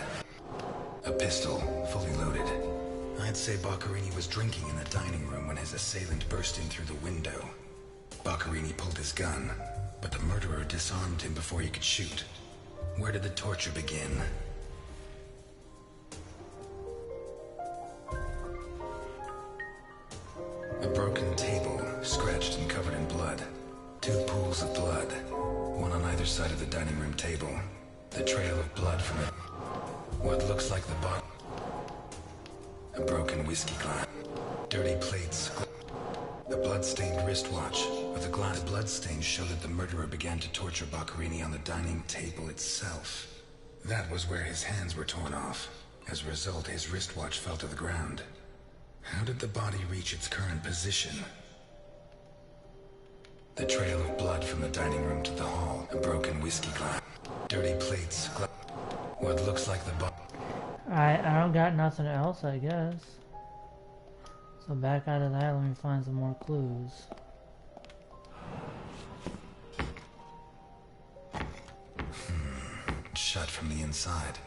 A pistol, fully loaded. I'd say Boccarini was drinking in the dining room when his assailant burst in through the window. Boccarini pulled his gun, but the murderer disarmed him before he could shoot. Where did the torture begin? A broken table, scratched and covered in blood. Two pools of blood, one on either side of the dining room table. The trail of blood from it. What looks like the bottom. A broken whiskey glass. Dirty plates. A blood-stained wristwatch. With a glass bloodstain showed that the murderer began to torture Boccarini on the dining table itself. That was where his hands were torn off. As a result, his wristwatch fell to the ground. How did the body reach its current position? The trail of blood from the dining room to the hall. A broken whiskey glass. Dirty plates. What looks like the body. I don't got nothing else, I guess. So back out of that, let me find some more clues. Shut from the inside.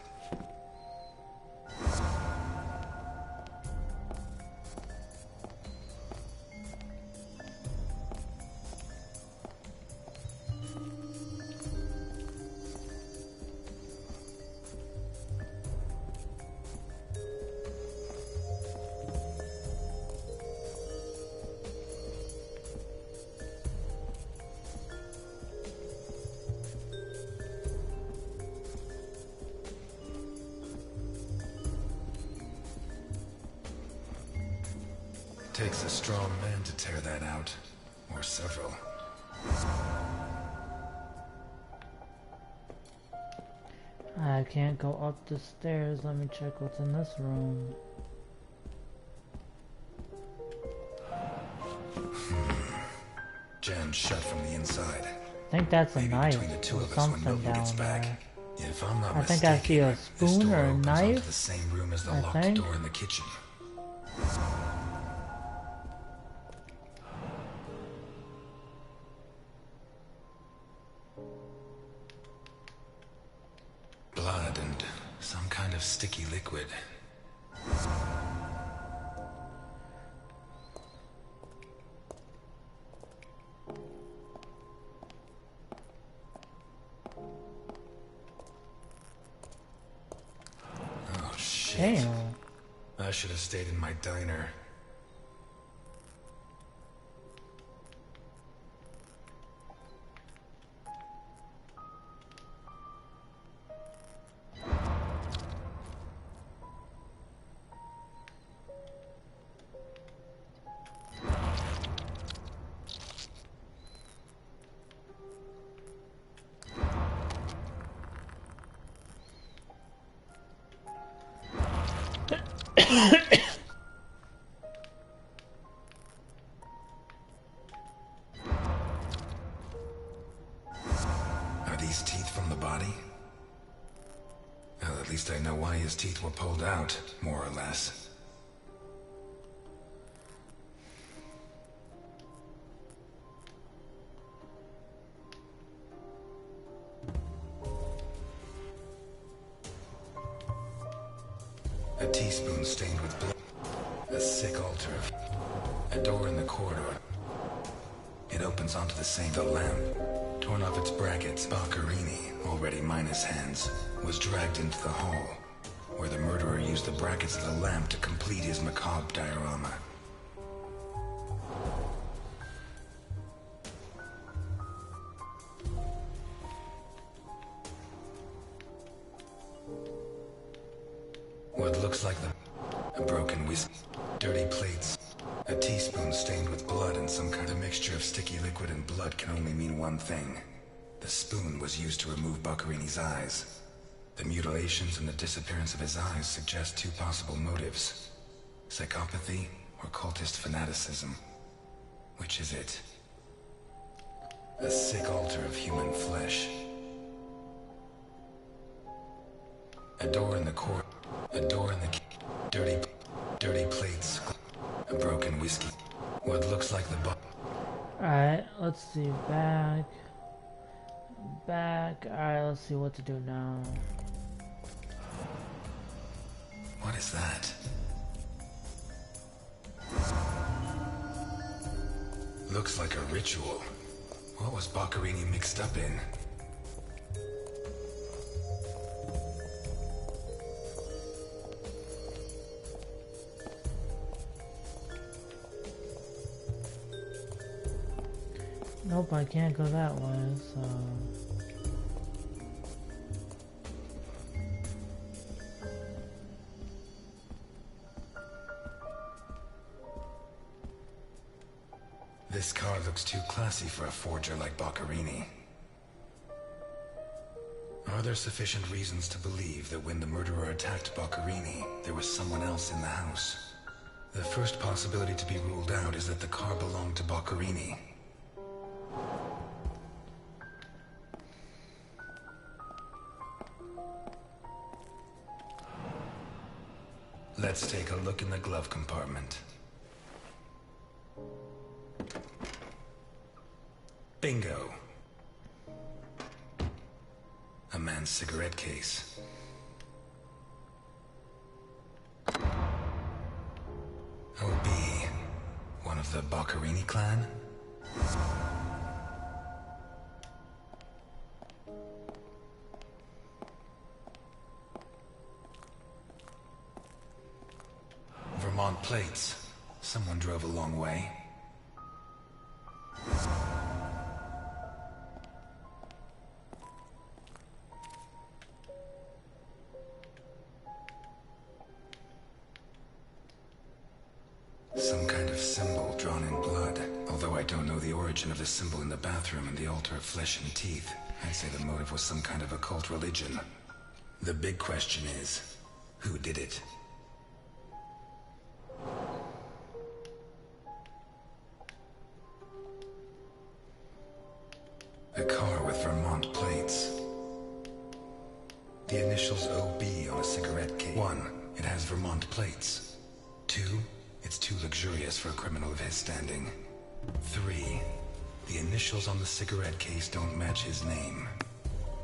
Takes a strong man to tear that out. Or several. I can't go up the stairs. Let me check what's in this room. Jammed shut from the inside. I think that's a Maybe knife between the two or of us when something Milton gets down back. there. If I'm not I think I see mistaken, a this spoon door or a opens onto knife. the same room as the I locked think. door in the kitchen. Blood and some kind of sticky liquid. Oh shit. Damn. I should have stayed in my diner. Are these teeth from the body? Well, at least I know why his teeth were pulled out, more or less. A teaspoon stained with blood. A sick altar. A door in the corridor. It opens onto the same. The lamp, torn off its brackets, Baccarini, already minus hands, was dragged into the hall, where the murderer used the brackets of the lamp to complete his macabre diorama. What looks like a broken whiskey, dirty plates, a teaspoon stained with blood, and some kind of mixture of sticky liquid and blood can only mean one thing. The spoon was used to remove Baccarini's eyes. The mutilations and the disappearance of his eyes suggest two possible motives: psychopathy or cultist fanaticism. Which is it? A sick altar of human flesh. A door in the court. A door in the dirty plates. A broken whiskey. What looks like the Alright, let's see. Back. Alright, let's see what to do now. What is that? Looks like a ritual. What was Baccarini mixed up in? Nope, I can't go that way, so... This car looks too classy for a forger like Baccarini. Are there sufficient reasons to believe that when the murderer attacked Baccarini, there was someone else in the house? The first possibility to be ruled out is that the car belonged to Baccarini. Let's take a look in the glove compartment. Bingo. A man's cigarette case. OB. One of the Baccarini clan? Vermont plates. Someone drove a long way. Some kind of I don't know the origin of the symbol in the bathroom and the altar of flesh and teeth, I'd say the motive was some kind of occult religion. The big question is, who did it? A car with Vermont plates. The initials OB on a cigarette case. 1. It has Vermont plates. 2. It's too luxurious for a criminal of his standing. 3. The initials on the cigarette case don't match his name.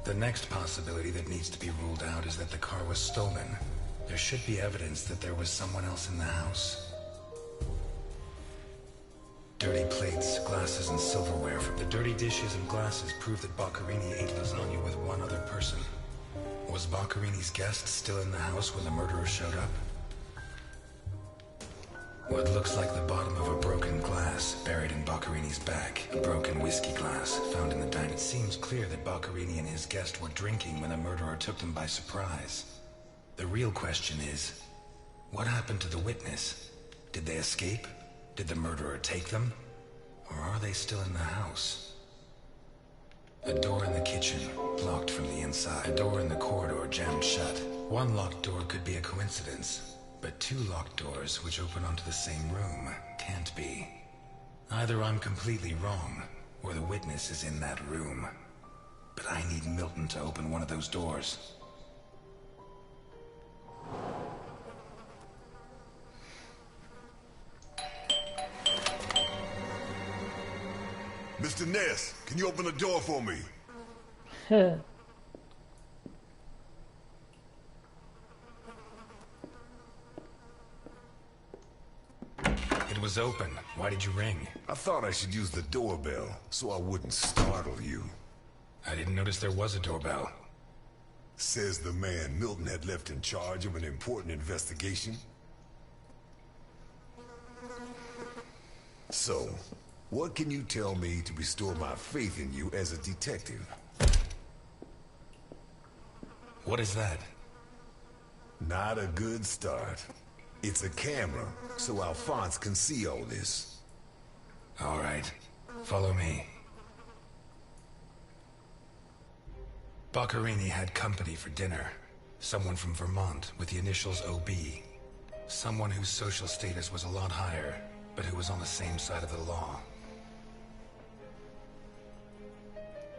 The next possibility that needs to be ruled out is that the car was stolen. There should be evidence that there was someone else in the house. Dirty plates, glasses, and silverware. The dirty dishes and glasses prove that Boccherini ate lasagna with one other person. Was Boccherini's guest still in the house when the murderer showed up? What looks like the bottom of a broken glass buried in Boccherini's back. A broken whiskey glass found in the dining. It seems clear that Boccherini and his guest were drinking when the murderer took them by surprise. The real question is, what happened to the witness? Did they escape? Did the murderer take them? Or are they still in the house? A door in the kitchen, locked from the inside. A door in the corridor jammed shut. One locked door could be a coincidence, but 2 locked doors which open onto the same room can't be. Either I'm completely wrong, or the witness is in that room. But I need Milton to open one of those doors. Mr. Ness, can you open the door for me? It was open. Why did you ring? I thought I should use the doorbell, so I wouldn't startle you. I didn't notice there was a doorbell. Says the man Milton had left in charge of an important investigation. So, what can you tell me to restore my faith in you as a detective? What is that? Not a good start. It's a camera, so Alphonse can see all this. All right. Follow me. Boccherini had company for dinner. Someone from Vermont with the initials OB. Someone whose social status was a lot higher, but who was on the same side of the law.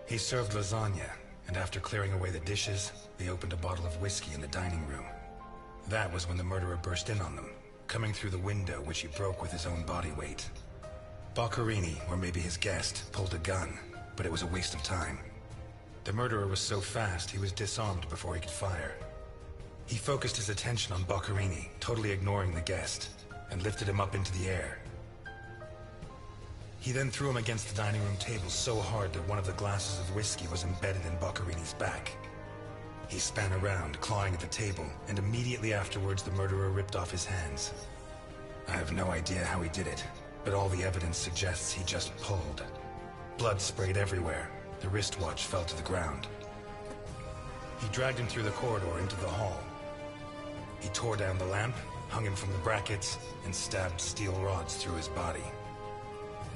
He served lasagna, and after clearing away the dishes, they opened a bottle of whiskey in the dining room. That was when the murderer burst in on them, coming through the window which he broke with his own body weight. Boccherini, or maybe his guest, pulled a gun, but it was a waste of time. The murderer was so fast he was disarmed before he could fire. He focused his attention on Boccherini, totally ignoring the guest, and lifted him up into the air. He then threw him against the dining room table so hard that one of the glasses of whiskey was embedded in Boccherini's back. He span around, clawing at the table, and immediately afterwards the murderer ripped off his hands. I have no idea how he did it, but all the evidence suggests he just pulled. Blood sprayed everywhere. The wristwatch fell to the ground. He dragged him through the corridor into the hall. He tore down the lamp, hung him from the brackets, and stabbed steel rods through his body.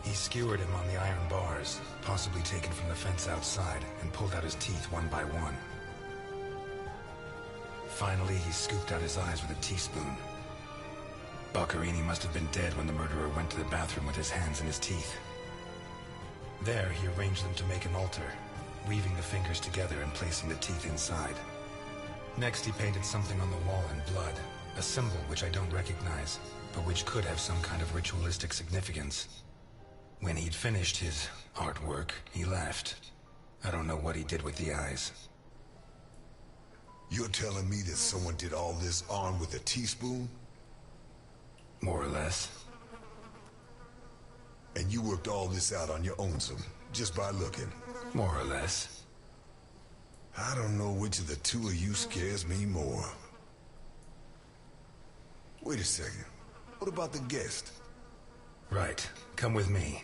He skewered him on the iron bars, possibly taken from the fence outside, and pulled out his teeth one by one. Finally, he scooped out his eyes with a teaspoon. Boccherini must have been dead when the murderer went to the bathroom with his hands in his teeth. There, he arranged them to make an altar, weaving the fingers together and placing the teeth inside. Next, he painted something on the wall in blood, a symbol which I don't recognize, but which could have some kind of ritualistic significance. When he'd finished his artwork, he left. I don't know what he did with the eyes. You're telling me that someone did all this armed with a teaspoon? More or less. And you worked all this out on your own, just by looking? More or less. I don't know which of the two of you scares me more. Wait a second. What about the guest? Right. Come with me.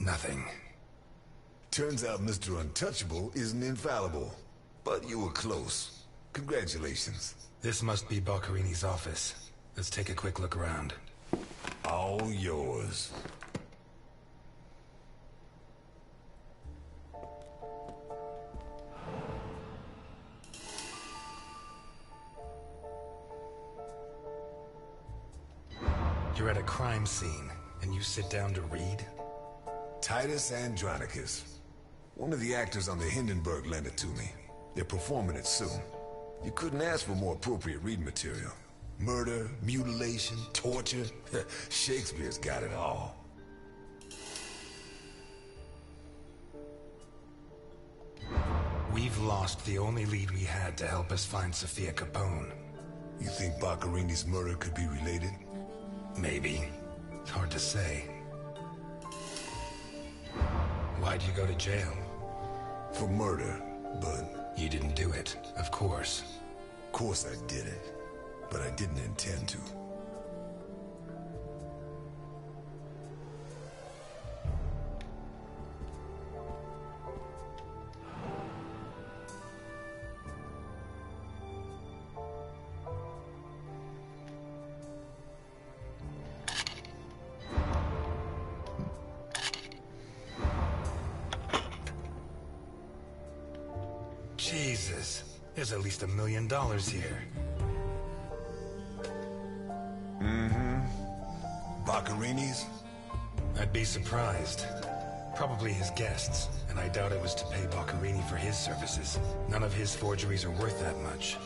Nothing. Turns out Mr. Untouchable isn't infallible. But you were close. Congratulations. This must be Boccarini's office. Let's take a quick look around. All yours. You're at a crime scene, and you sit down to read? Titus Andronicus. One of the actors on the Hindenburg lent it to me. They're performing it soon. You couldn't ask for more appropriate reading material. Murder, mutilation, torture. Shakespeare's got it all. We've lost the only lead we had to help us find Sophia Capone. You think Boccarini's murder could be related? Maybe. It's hard to say. Why'd you go to jail? For murder, but... You didn't do it, of course. Of course I did it, but I didn't intend to. Jesus, there's at least $1 million here. Boccarini's? I'd be surprised. Probably his guests, and I doubt it was to pay Boccarini for his services. None of his forgeries are worth that much.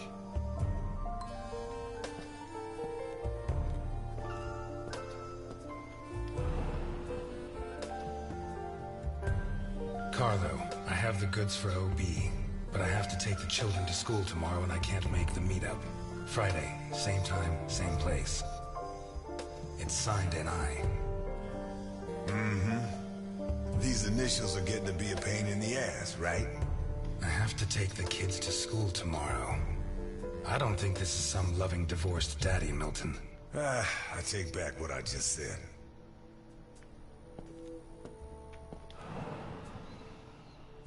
Carlo, I have the goods for OB, but I have to take the children to school tomorrow and I can't make the meetup. Friday, same time, same place. It's signed N.I. These initials are getting to be a pain in the ass, right? I have to take the kids to school tomorrow. I don't think this is some loving divorced daddy, Milton. I take back what I just said.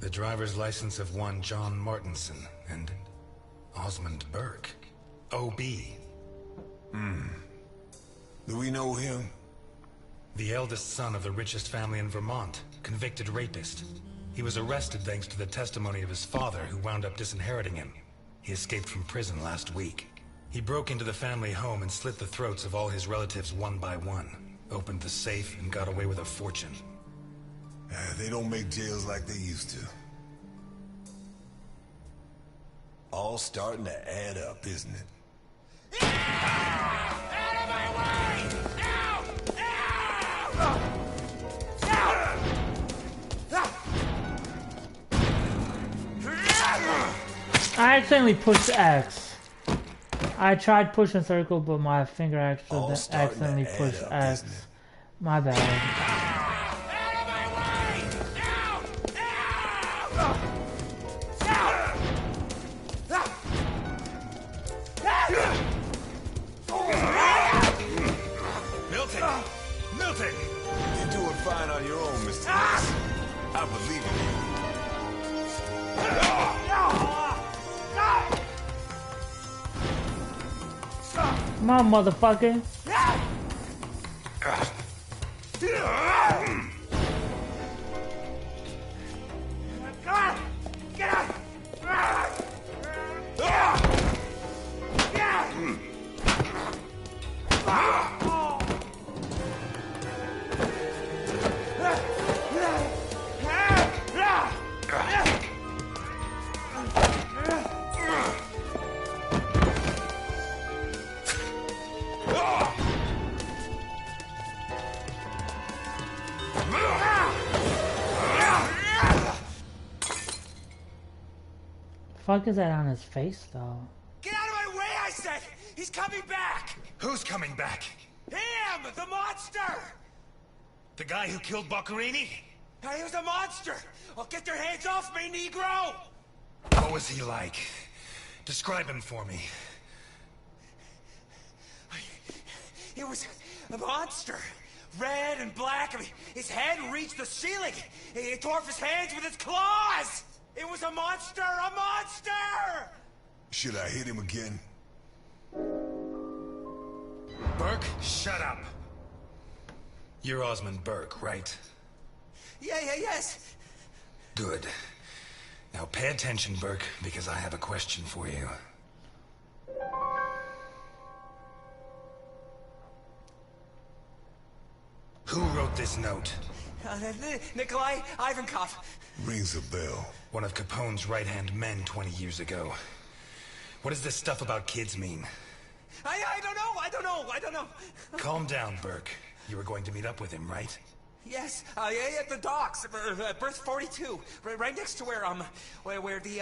The driver's license of one John Martinson and Osmond Burke. O.B. Do we know him? The eldest son of the richest family in Vermont, convicted rapist. He was arrested thanks to the testimony of his father, who wound up disinheriting him. He escaped from prison last week. He broke into the family home and slit the throats of all his relatives one by one, opened the safe and got away with a fortune. They don't make jails like they used to. All starting to add up, isn't it? Out of my way! Ow! I accidentally pushed X. I tried pushing circle, but my finger accidentally pushed X. My bad. Milton! You're doing fine on your own, Mr. Ness. I believe in you. Come on, motherfucker. Get out! Fuck is that on his face though? Get out of my way, I said! He's coming back! Who's coming back? Him! The monster! The guy who killed Boccarini? He was a monster! Oh, get your hands off me, Negro! What was he like? Describe him for me. He was a monster. red and black. I mean, his head reached the ceiling. He tore off his hands with his claws. It was a monster! A monster! Should I hit him again? Burke, shut up. You're Osmond Burke, right? Yes. Good. Now pay attention, Burke, because I have a question for you. Who wrote this note? Nikolai Ivankov. Rings a bell. One of Capone's right-hand men 20 years ago. What does this stuff about kids mean? I don't know. Calm down, Burke. You were going to meet up with him, right? Yes, at the docks, berth 42, right next to where the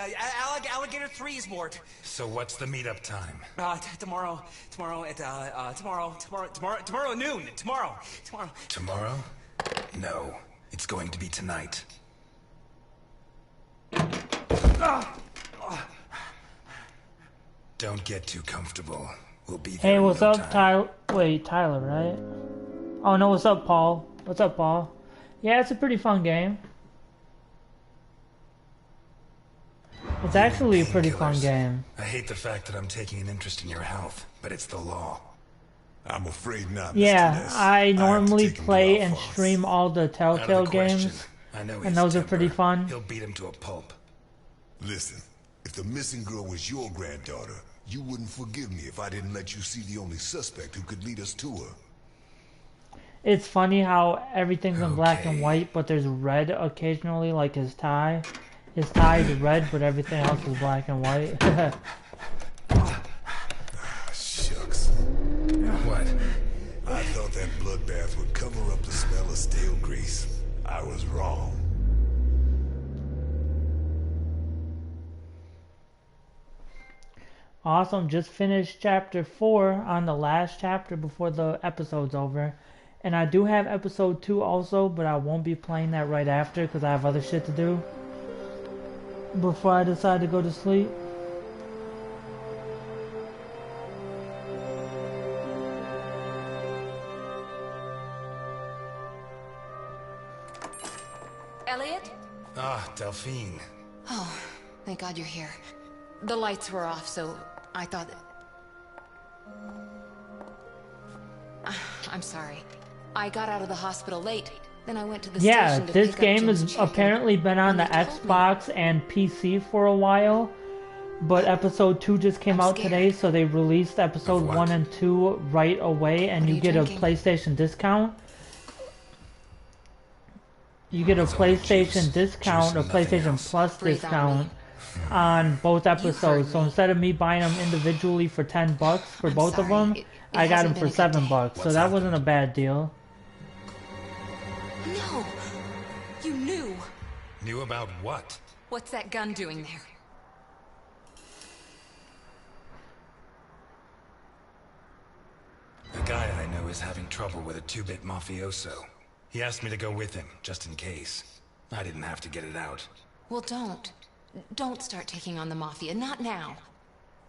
Alligator 3 is moored. So what's the meetup time? Tomorrow at noon. Tomorrow. Tomorrow? No, it's going to be tonight. Don't get too comfortable. We'll be there. Hey, in what's no up, time. Tyler? Wait, Tyler, right? Oh no, what's up, Paul? What's up, Paul? Yeah, it's a pretty fun game. It's actually a pretty fun game. I hate the fact that I'm taking an interest in your health, but it's the law. I'm afraid not, Mr. Yeah, Ness. I have to normally take him to play our and farms. stream all the Out Telltale of the question. games, I know and his those are temper. pretty fun. He'll beat him to a pulp. Listen, if the missing girl was your granddaughter, you wouldn't forgive me if I didn't let you see the only suspect who could lead us to her. It's funny how everything's in black and Okay. white, but there's red occasionally, like his tie. His tie is red, but everything else is black and white. Shucks. What? I thought that bloodbath would cover up the smell of stale grease. I was wrong. Awesome, just finished chapter 4 on the last chapter before the episode's over. And I do have episode 2 also, but I won't be playing that right after because I have other shit to do before I decide to go to sleep. Elliot? Ah, Delphine. Oh, thank God you're here. The lights were off, so I thought that... I'm sorry. I got out of the hospital late. Then I went to the Yeah, station to this pick up game Jim's has chicken, apparently been on and the they told me- Xbox and PC for a while, but episode 2 just came I'm out today, scared. so they released episode Of what? 1 and 2 right away, and What are you you get drinking? a PlayStation discount. You get a It's only PlayStation juice. discount, Juice a and nothing PlayStation else. Plus Breathe on discount on both episodes. So me. instead of me buying them individually for $10 for I'm both of sorry. them, It I got hasn't them for been a good day. $7. So What's that wasn't a happened? bad deal. No! You knew! Knew about what? What's that gun doing there? A guy I know is having trouble with a 2-bit mafioso. He asked me to go with him, just in case. I didn't have to get it out. Well, don't. Don't start taking on the Mafia. Not now.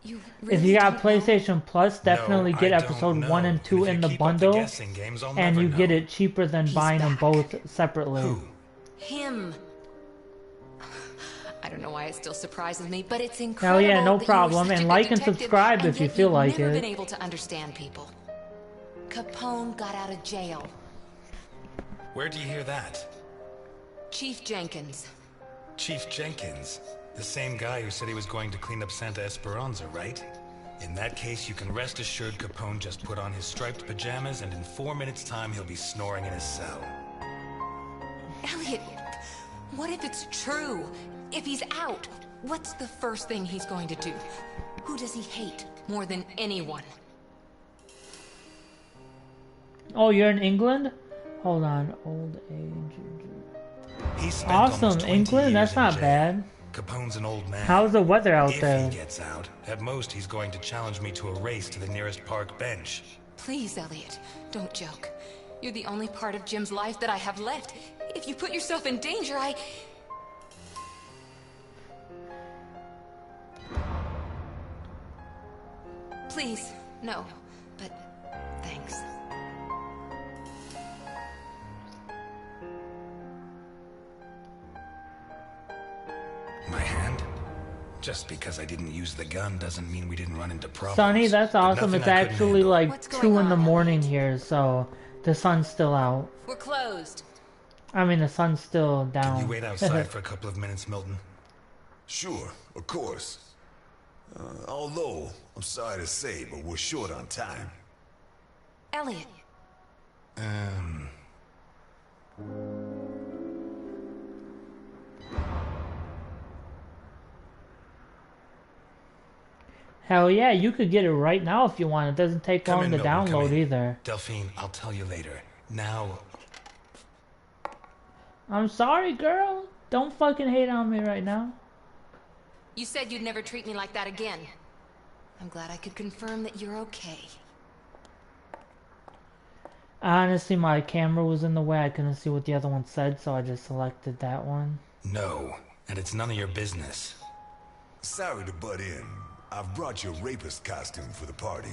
You If really you got don't know? PlayStation Plus, definitely No, get I don't episode know. 1 and And 2 if you in the keep up bundle, guessing games, I'll and never you get know. it cheaper than He's buying them back. both separately. Who? Him. I don't know why it still surprises me, but it's Oh incredible. yeah, no that you were problem. such a And good like and detective, subscribe and if you yet feel you've like never it. been able to understand people. Capone got out of jail. Where'd you hear that? Chief Jenkins. Chief Jenkins. The same guy who said he was going to clean up Santa Esperanza, right? In that case, you can rest assured Capone just put on his striped pajamas, and in 4 minutes' time, he'll be snoring in his cell. Elliot, what if it's true? If he's out, what's the first thing he's going to do? Who does he hate more than anyone? Oh, you're in England? Hold on, old age. He spent almost Awesome, 20 England. years That's in not jail. bad. Capone's an old man. How's the weather out If there? he gets out, at most he's going to challenge me to a race to the nearest park bench. Please, Elliot, don't joke. You're the only part of Jim's life that I have left. If you put yourself in danger, Please, no. But thanks. Just because I didn't use the gun doesn't mean we didn't run into problems. Sonny, that's But awesome. nothing It's I couldn't actually handle. like What's 2 going in the on, morning Elliot? here, so the sun's still out. We're closed. I mean, the sun's still down. Can you wait outside for a couple of minutes, Milton? Sure, of course. Although, I'm sorry to say, but we're short on time. Elliot, Hell yeah, you could get it right now if you want. It doesn't take Come long in, to Milton, come download in. either. Delphine, I'll tell you later. Now, I'm sorry, girl. Don't fucking hate on me right now. you said you'd never treat me like that again. I'm glad I could confirm that you're okay. Honestly, my camera was in the way. I couldn't see what the other one said, so I just selected that one. no. And it's none of your business. Sorry to butt in. I've brought your rapist costume for the party.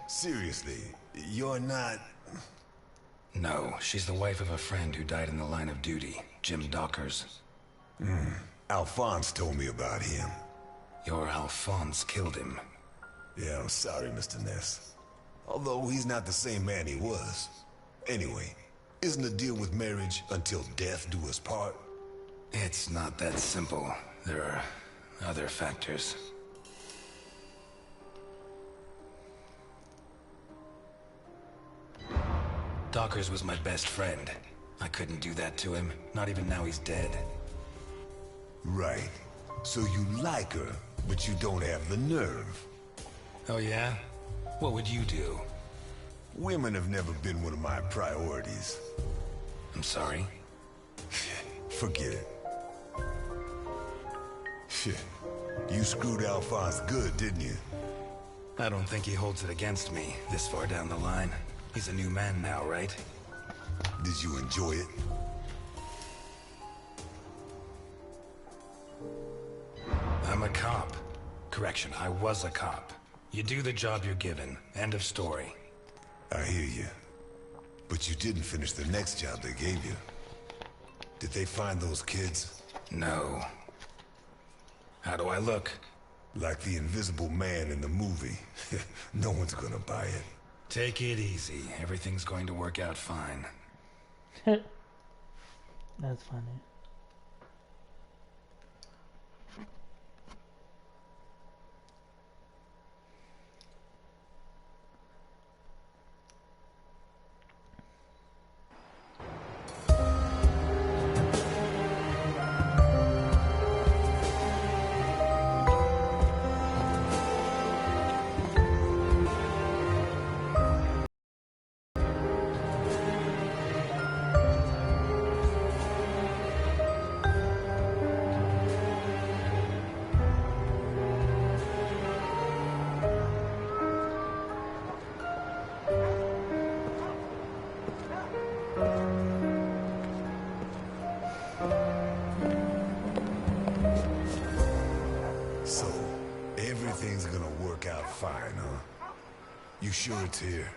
Seriously, you're not... No, she's the wife of a friend who died in the line of duty, Jim Dockers. Alphonse told me about him. Your Alphonse killed him. Yeah, I'm sorry, Mr. Ness. Although he's not the same man he was. Anyway, isn't the deal with marriage until death do us part? It's not that simple. There are other factors. Dockers was my best friend. I couldn't do that to him, not even now he's dead. Right. So you like her, but you don't have the nerve. Oh yeah? What would you do? Women have never been one of my priorities. I'm sorry. Forget it. Shit. You screwed Alphonse good, didn't you? I don't think he holds it against me this far down the line. He's a new man now, right? Did you enjoy it? I'm a cop. Correction, I was a cop. You do the job you're given. End of story. I hear you. But you didn't finish the next job they gave you. Did they find those kids? No. How do I look? Like the invisible man in the movie. No one's gonna buy it. Take it easy. Everything's going to work out fine. That's funny. So, everything's gonna work out fine, huh? You sure it's here?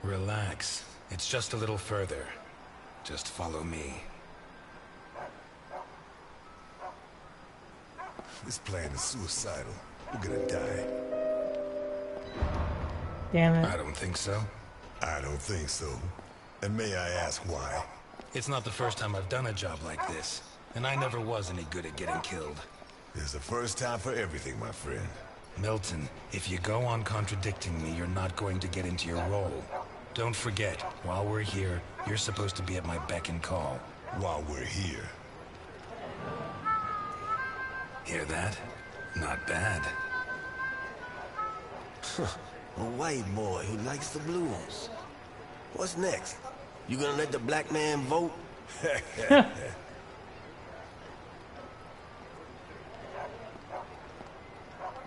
Relax. It's just a little further. Just follow me. This plan is suicidal. We're gonna die. Damn I it. don't think so. I don't think so. And may I ask why? It's not the first time I've done a job like this. And I never was any good at getting killed. There's a first time for everything, my friend. Milton, if you go on contradicting me, you're not going to get into your role. Don't forget, while we're here, you're supposed to be at my beck and call. While we're here. Hear that? Not bad. A white boy who likes the blues. What's next? You gonna let the black man vote?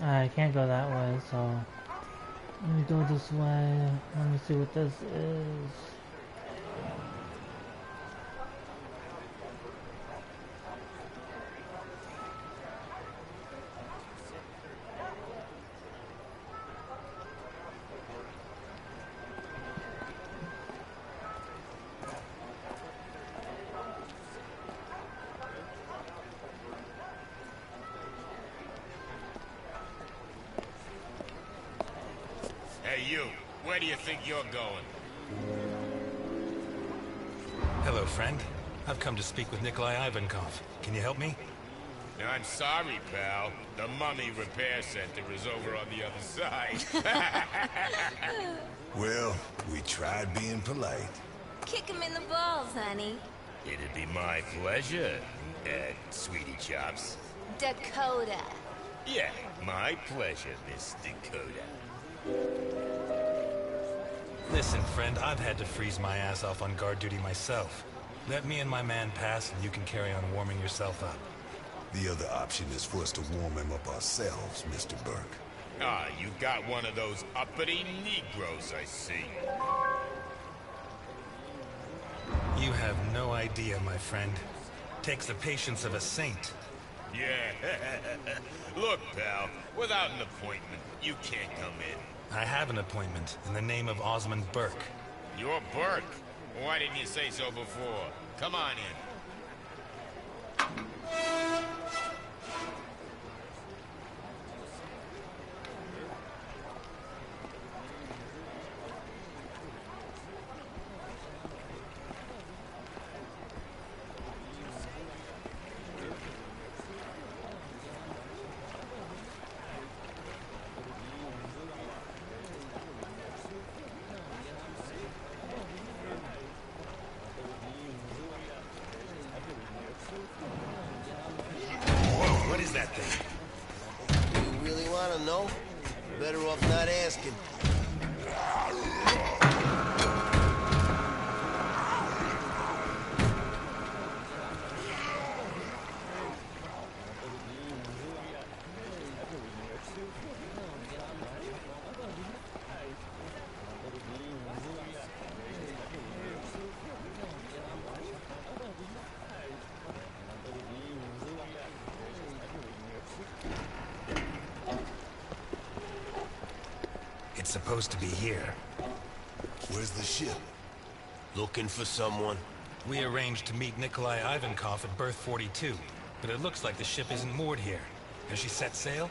I can't go that way, so let me go this way. Let me see what this is. where do you think you're going? Hello, friend. I've come to speak with Nikolai Ivankov. Can you help me? I'm sorry, pal. The mummy repair center is over on the other side. Well, we tried being polite. Kick him in the balls, honey. It'd be my pleasure, Sweetie Chops. Dakota. Yeah, my pleasure, Miss Dakota. Listen, friend, I've had to freeze my ass off on guard duty myself. Let me and my man pass, and you can carry on warming yourself up. The other option is for us to warm him up ourselves, Mr. Burke. Ah, you got one of those uppity Negroes, I see. You have no idea, my friend. Takes the patience of a saint. Yeah. Look, pal, without an appointment, you can't come in. I have an appointment in the name of Osmond Burke. You're Burke? Why didn't you say so before? Come on in. What is that thing? You really want to know? Better off not asking. It's supposed to be here. Where's the ship? Looking for someone? We arranged to meet Nikolai Ivankov at berth 42, but it looks like the ship isn't moored here. Has she set sail?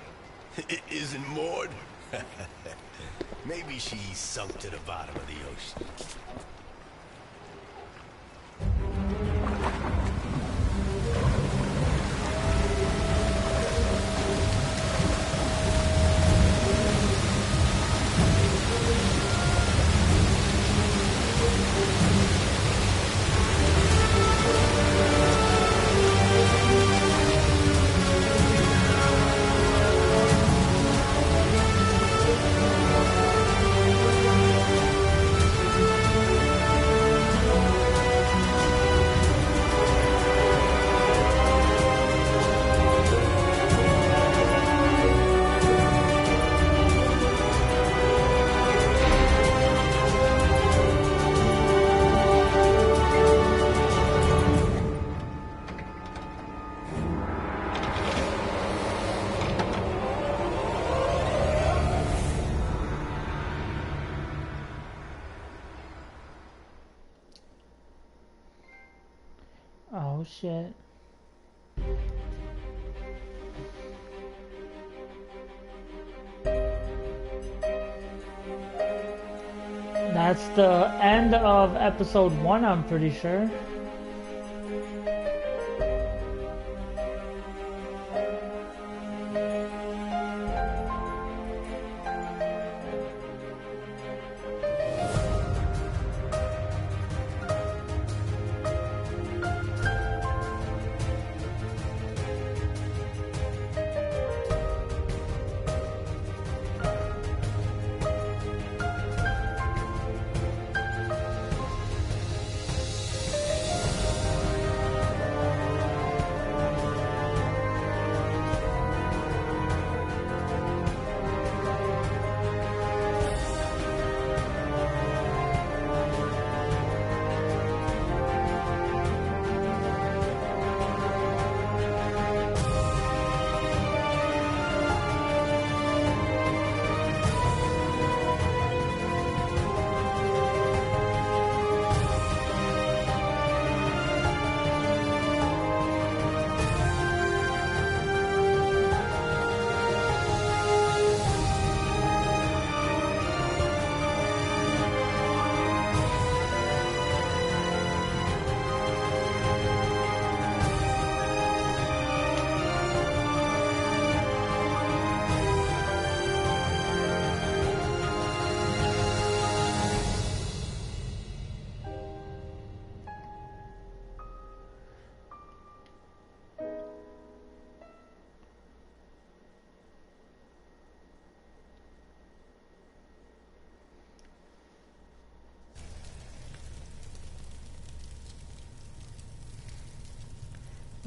It isn't moored? Maybe she sunk to the bottom of the ocean. Oh shit. That's the end of episode 1, I'm pretty sure.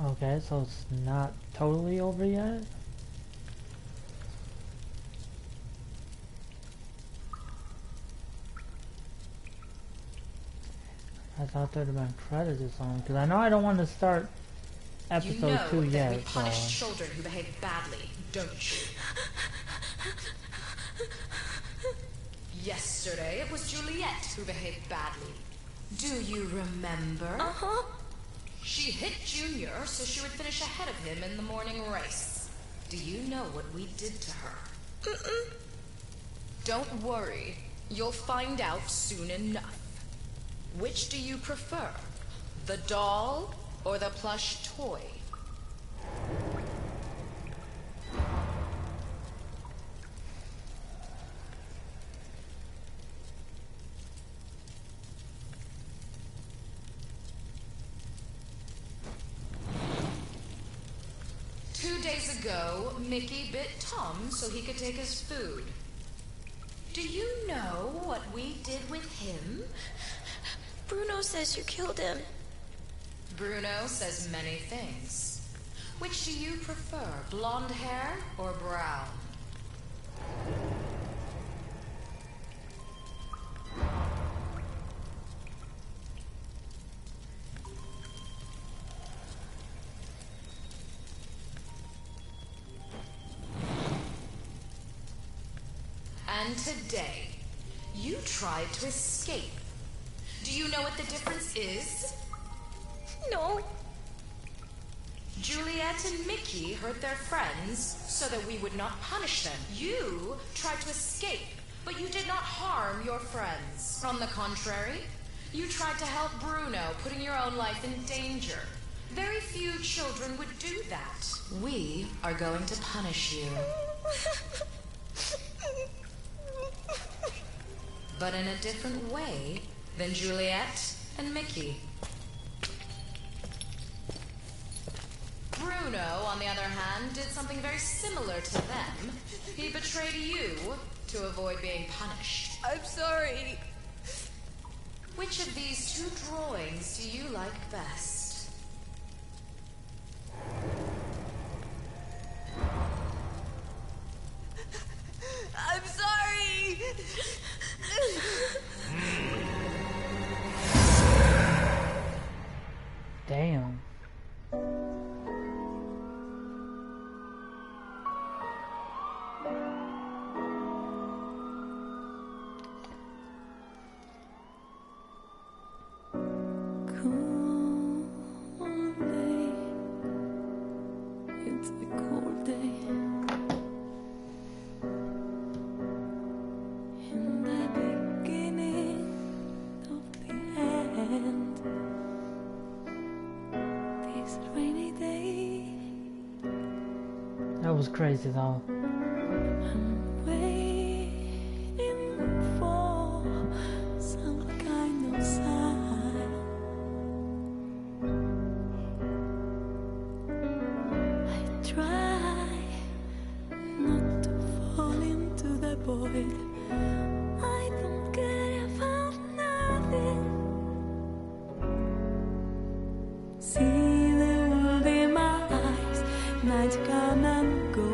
Okay, so it's not totally over yet? I thought there'd have been credits or something, because I know I don't want to start episode 2 that yet. we punish children who behave badly, don't you? Yesterday, it was Juliet who behaved badly. Do you remember? Uh-huh. She hit Junior so she would finish ahead of him in the morning race. Do you know what we did to her? Mm-mm. Don't worry. You'll find out soon enough. Which do you prefer? The doll or the plush toy? 2 days ago, Mickey bit Tom so he could take his food. Do you know what we did with him? Bruno says you killed him. Bruno says many things. Which do you prefer, blonde hair or brown? And today, you tried to escape. Do you know what the difference is? No. Juliet and Mickey hurt their friends so that we would not punish them. You tried to escape, but you did not harm your friends. On the contrary, you tried to help Bruno, putting your own life in danger. Very few children would do that. We are going to punish you. But in a different way than Juliet and Mickey. Bruno, on the other hand, did something very similar to them. He betrayed you to avoid being punished. I'm sorry. Which of these two drawings do you like best? I'm sorry. Damn. It's a cold day. In the beginning of the end. This rainy day. That was crazy though. I'm waiting for some kind of sign. I try not to fall into the void. I don't care about nothing. See the world in my eyes. Nights come and go.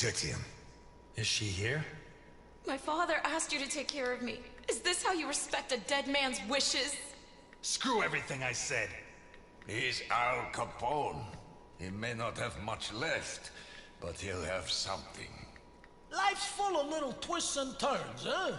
protect him. Is she here? My father asked you to take care of me. Is this how you respect a dead man's wishes? Screw everything I said. He's Al Capone. He may not have much left, but he'll have something. Life's full of little twists and turns, huh?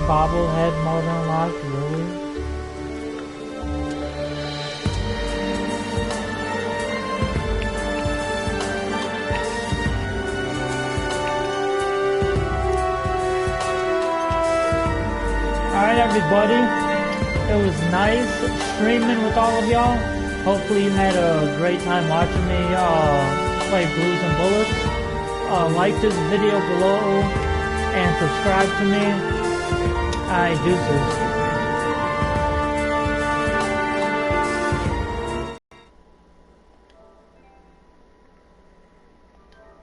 Bobblehead mode unlocked, really? Alright everybody, it was nice streaming with all of y'all. Hopefully you had a great time watching me play Blues and Bullets. Like this video below and subscribe to me. Deuces.